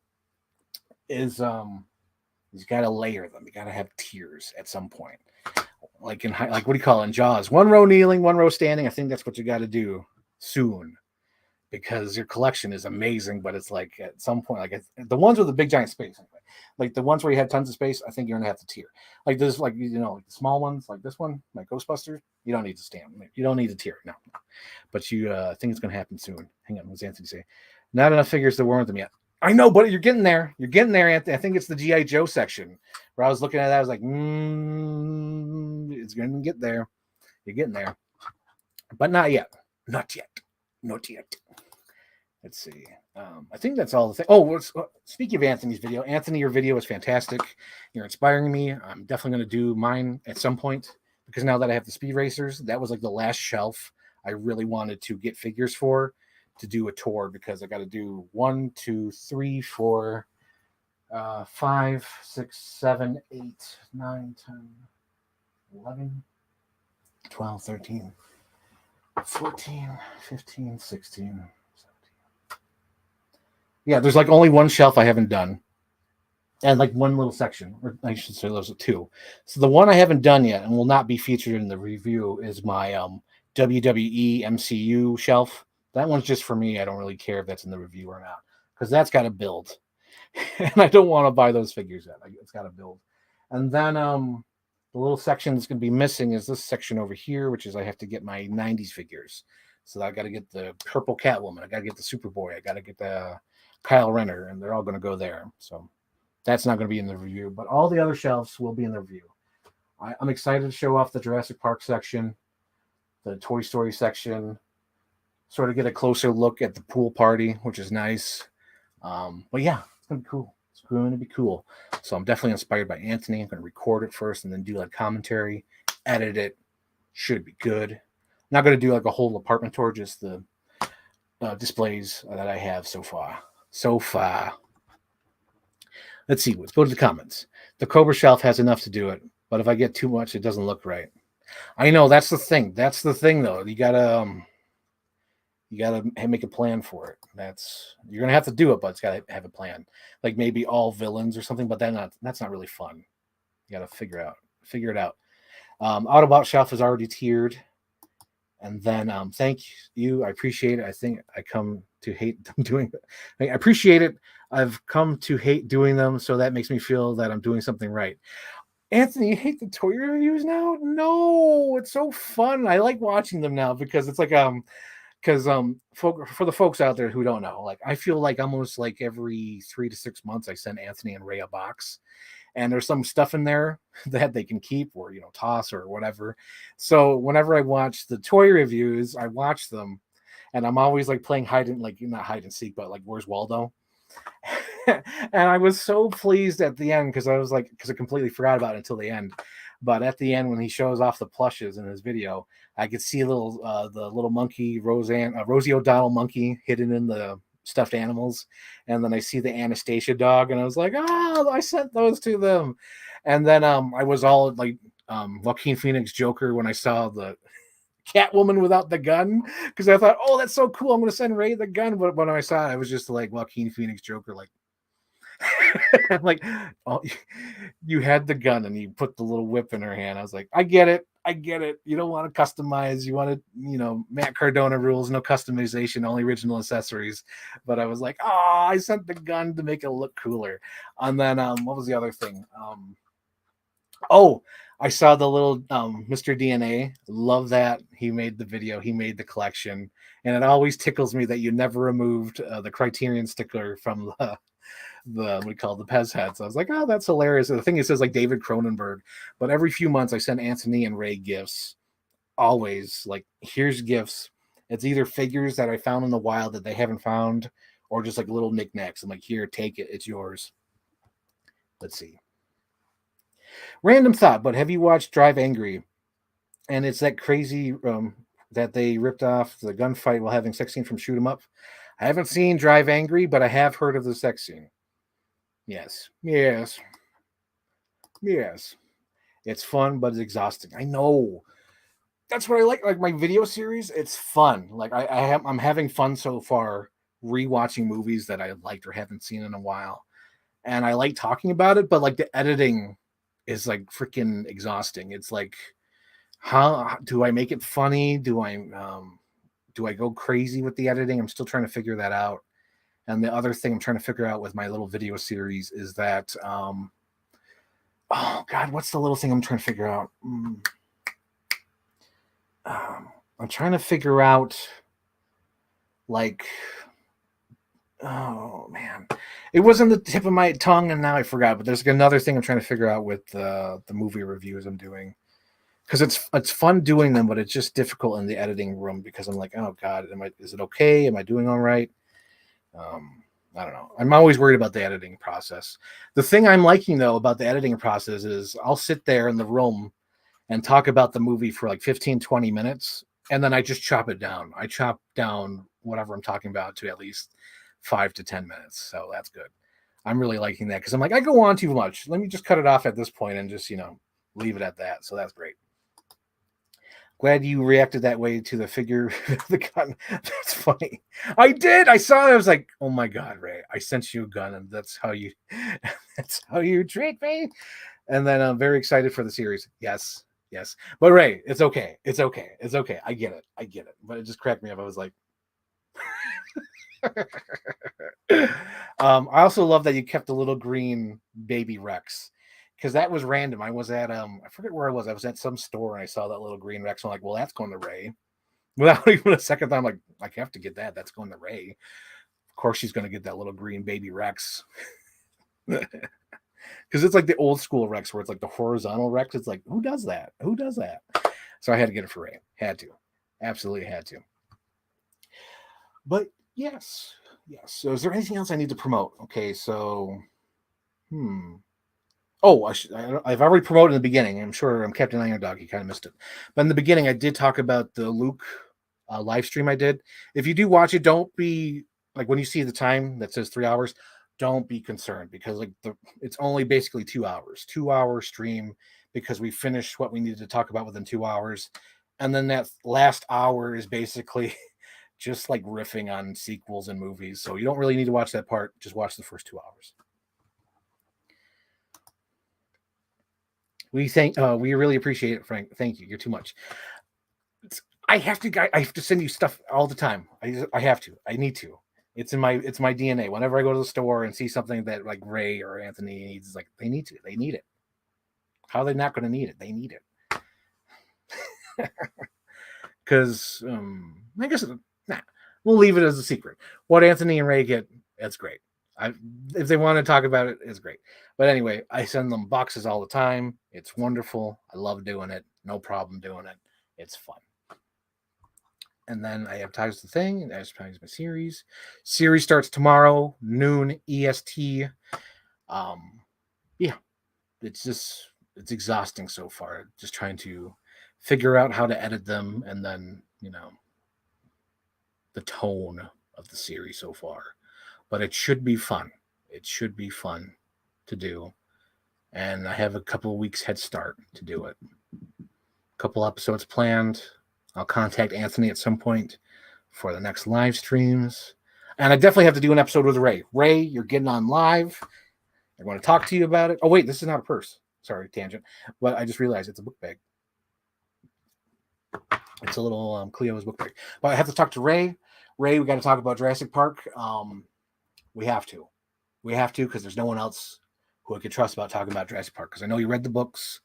is you got to layer them. You got to have tiers at some point, like what do you call it in Jaws? 1 row kneeling, 1 row standing. I think that's what you got to do soon, because your collection is amazing. But it's like at some point, like the ones with the big giant space, like the ones where you have tons of space, I think you're gonna have to tier. Like this, like like the small ones, like this one, like Ghostbusters. You don't need to stand. You don't need to tier. No. But you think it's gonna happen soon. Hang on, what's Anthony say? Not enough figures to warrant them yet. I know, but you're getting there. You're getting there, Anthony. I think it's the G.I. Joe section where I was looking at that. I was like, it's going to get there. You're getting there. But not yet. Not yet. Not yet. Let's see. I think that's all the thing. Oh, speaking of Anthony's video, Anthony, your video is fantastic. You're inspiring me. I'm definitely going to do mine at some point because now that I have the speed racers, that was like the last shelf I really wanted to get figures for to do a tour because I got to do 1, 2, 3, 4, 5, 6, 7, 8, 9, 10, 11, 12, 13, 14, 15, 16, 17. Yeah, there's like only one shelf I haven't done. And like one little section, or I should say those are two. So the one I haven't done yet and will not be featured in the review is my WWE MCU shelf. That one's just for me. I don't really care if that's in the review or not because that's got to build. And I don't want to buy those figures yet. It's got to build. And then the little section that's going to be missing is this section over here, which is I have to get my 90s figures. So I got to get the purple Catwoman. I got to get the Superboy. I got to get the Kyle Renner, and they're all going to go there. So that's not going to be in the review, but all the other shelves will be in the review. I'm excited to show off the Jurassic Park section, the Toy Story section, sort of get a closer look at the pool party, which is nice. But yeah, it's going to be cool. It's going to be cool. So I'm definitely inspired by Anthony. I'm going to record it first and then do like commentary, edit it. Should be good. I'm not going to do like a whole apartment tour, just the displays that I have so far. Let's see. Let's go to the comments. The Cobra shelf has enough to do it, but if I get too much, it doesn't look right. I know that's the thing. That's the thing, though. You gotta make a plan for it. You're gonna have to do it, but it's gotta have a plan. Like maybe all villains or something, but that's not really fun. You gotta figure it out. Autobot shelf is already tiered. And then thank you. I appreciate it. I think I come to hate them doing it. I appreciate it. I've come to hate doing them, so that makes me feel that I'm doing something right. Anthony, you hate the toy reviews now? No, it's so fun. I like watching them now because it's like for the folks out there who don't know, like I feel like almost like every 3 to 6 months I send Anthony and Ray a box. And there's some stuff in there that they can keep or, toss or whatever. So whenever I watch the toy reviews, I watch them and I'm always like playing not hide and seek, but like, where's Waldo? And I was so pleased at the end because I completely forgot about it until the end. But at the end, when he shows off the plushes in his video, I could see the little monkey, Rosie O'Donnell monkey hidden in the stuffed animals, and then I see the Anastasia dog, and I was like, oh, I sent those to them. And then I was all like Joaquin Phoenix Joker when I saw the Catwoman without the gun, because I thought, oh, that's so cool, I'm gonna send Ray the gun. But when I saw it, I was just like Joaquin Phoenix Joker, like I'm like, oh, you had the gun and you put the little whip in her hand. I was like, I get it. You don't want to customize. You want to, Matt Cardona rules, no customization, only original accessories. But I was like, oh, I sent the gun to make it look cooler. And then what was the other thing? I saw the little Mr. DNA. Love that. He made the video. He made the collection. And it always tickles me that you never removed the Criterion sticker from the what we call the Pez heads. I was like, oh, that's hilarious. And the thing, it says like David Cronenberg, but every few months I send Anthony and Ray gifts. Always like, here's gifts. It's either figures that I found in the wild that they haven't found, or just like little knickknacks. I'm like, here, take it. It's yours. Let's see. Random thought, but have you watched Drive Angry? And it's that crazy that they ripped off the gunfight while having sex scene from Shoot 'Em Up. I haven't seen Drive Angry, but I have heard of the sex scene. Yes. It's fun, but it's exhausting. I know. That's what I like. Like my video series, it's fun. Like I'm having fun so far rewatching movies that I liked or haven't seen in a while. And I like talking about it, but like the editing is like freaking exhausting. It's like, how do I make it funny? Do I go crazy with the editing? I'm still trying to figure that out. And the other thing I'm trying to figure out with my little video series is that, oh God, what's the little thing I'm trying to figure out? I'm trying to figure out, like, Oh man, it wasn't the tip of my tongue, and now I forgot. But there's another thing I'm trying to figure out with the movie reviews I'm doing, because it's fun doing them, but it's just difficult in the editing room because I'm like, oh god, is it okay? Am I doing all right? I don't know. I'm always worried about the editing process. The thing I'm liking though about the editing process is I'll sit there in the room and talk about the movie for like 15, 20 minutes, and then I just chop it down. I chop down whatever I'm talking about to at least 5 to 10 minutes. So that's good. I'm really liking that because I'm like, I go on too much. Let me just cut it off at this point and just, leave it at that. So that's great. Glad you reacted that way to the figure of the gun. That's funny. I did. I saw it. I was like, oh my God, Ray, I sent you a gun, and that's how you treat me. And then I'm very excited for the series. Yes. But Ray, it's okay. It's okay. I get it. But it just cracked me up. I was like, I also love that you kept the little green baby Rex, because that was random. I was at I forget where I was. I was at some store and I saw that little green Rex. I'm like, well, that's going to Ray. Without even a second thought, I'm like, I have to get that. That's going to Ray. Of course, she's going to get that little green baby Rex. Because it's like the old school Rex where it's like the horizontal Rex. It's like, who does that? So I had to get it for Ray. Had to. Absolutely had to. But yes. So is there anything else I need to promote? Okay, so oh, I've already promoted in the beginning. I'm sure I'm Captain Iron Dog. You kind of missed it. But in the beginning, I did talk about the Luke live stream I did. If you do watch it, don't be like, when you see the time that says 3 hours, don't be concerned, because like it's only basically 2 hours, 2 hour stream, because we finished what we needed to talk about within 2 hours. And then that last hour is basically just like riffing on sequels and movies. So you don't really need to watch that part. Just watch the first 2 hours. We really appreciate it, Frank. Thank you. You're too much. I have to send you stuff all the time. I have to. I need to. It's my DNA. Whenever I go to the store and see something that like Ray or Anthony needs, it's like they need it. How are they not going to need it? They need it. Because I guess we'll leave it as a secret. What Anthony and Ray get, that's great. If they want to talk about it, it's great. But anyway, I send them boxes all the time. It's wonderful. I love doing it. No problem doing it. It's fun. And then I advertise the thing, and I advertise my series. Series starts tomorrow, noon EST. Yeah, it's exhausting so far. Just trying to figure out how to edit them, and then the tone of the series so far. But it should be fun. It should be fun to do, and I have a couple of weeks head start to do it. A couple episodes planned. I'll contact Anthony at some point for the next live streams. And I definitely have to do an episode with Ray. Ray, you're getting on live. I want to talk to you about it. Oh, wait, this is not a purse. Sorry, tangent. But I just realized it's a book bag. It's a little Cleo's book bag. But I have to talk to Ray. Ray, we got to talk about Jurassic Park. We have to. We have to, because there's no one else who I could trust about talking about Jurassic Park. Because I know you read the books.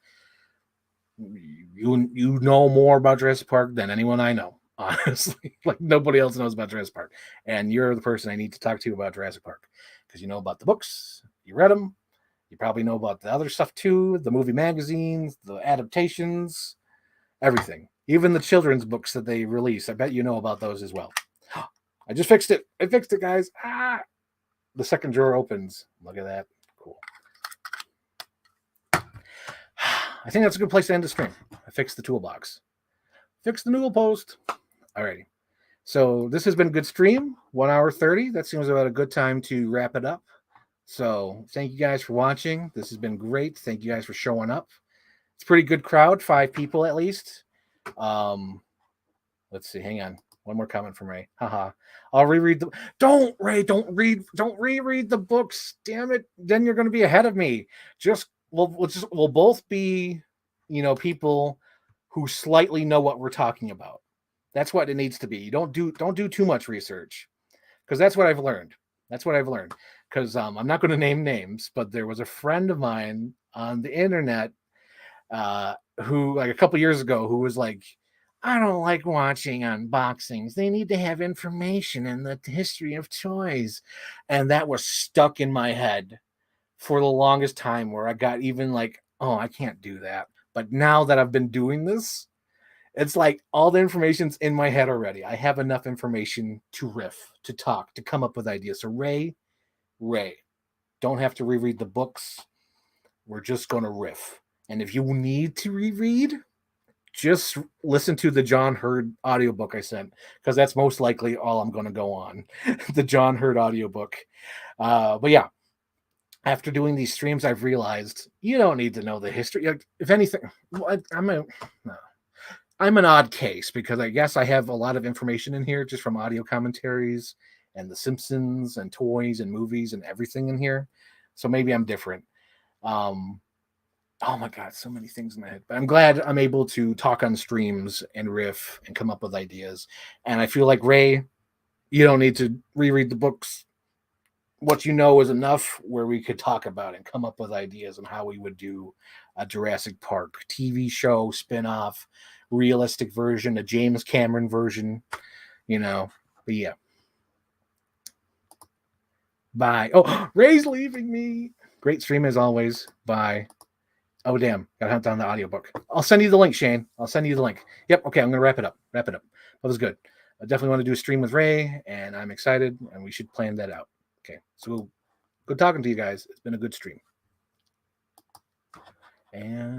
You know more about Jurassic Park than anyone I know, honestly. Like, nobody else knows about Jurassic Park, and you're the person I need to talk to about Jurassic Park, because you know about the books, you read them, you probably know about the other stuff too, the movie magazines, the adaptations, everything, even the children's books that they release. I bet you know about those as well. I just fixed it. I fixed it, guys. The second drawer opens. Look at that. Cool. I think that's a good place to end the stream. I fixed the toolbox. Fixed the noodle post. Alrighty. So this has been a good stream. 1 hour 30. That seems about a good time to wrap it up. So thank you guys for watching. This has been great. Thank you guys for showing up. It's a pretty good crowd. 5 people at least. Let's see. Hang on. One more comment from Ray. Haha. I'll reread the. Don't, Ray. Don't reread the books. Damn it. Then you're going to be ahead of me. We'll both be, people who slightly know what we're talking about. That's what it needs to be. You don't do too much research, because that's what I've learned. Because I'm not going to name names, but there was a friend of mine on the internet who, like, a couple years ago, who was like, I don't like watching unboxings. They need to have information in the history of toys. And that was stuck in my head for the longest time, where I got even like, oh, I can't do that. But now that I've been doing this, it's like all the information's in my head already. I have enough information to riff, to talk, to come up with ideas. So Ray, don't have to reread the books. We're just going to riff. And if you need to reread, just listen to the John Hurd audiobook I sent, because that's most likely all I'm going to go on. The John Hurd audiobook. But yeah, after doing these streams, I've realized you don't need to know the history. If anything, I'm an odd case, because I guess I have a lot of information in here just from audio commentaries and The Simpsons and toys and movies and everything in here. So maybe I'm different. Oh my God, so many things in my head. But I'm glad I'm able to talk on streams and riff and come up with ideas. And I feel like, Ray, you don't need to reread the books. What you know is enough where we could talk about and come up with ideas on how we would do a Jurassic Park TV show, spin-off, realistic version, a James Cameron version, But yeah. Bye. Oh, Ray's leaving me. Great stream as always. Bye. Oh, damn. Gotta hunt down the audiobook. I'll send you the link, Shane. I'll send you the link. Yep. Okay. I'm going to wrap it up. That was good. I definitely want to do a stream with Ray, and I'm excited, and we should plan that out. Okay. So good talking to you guys. It's been a good stream. And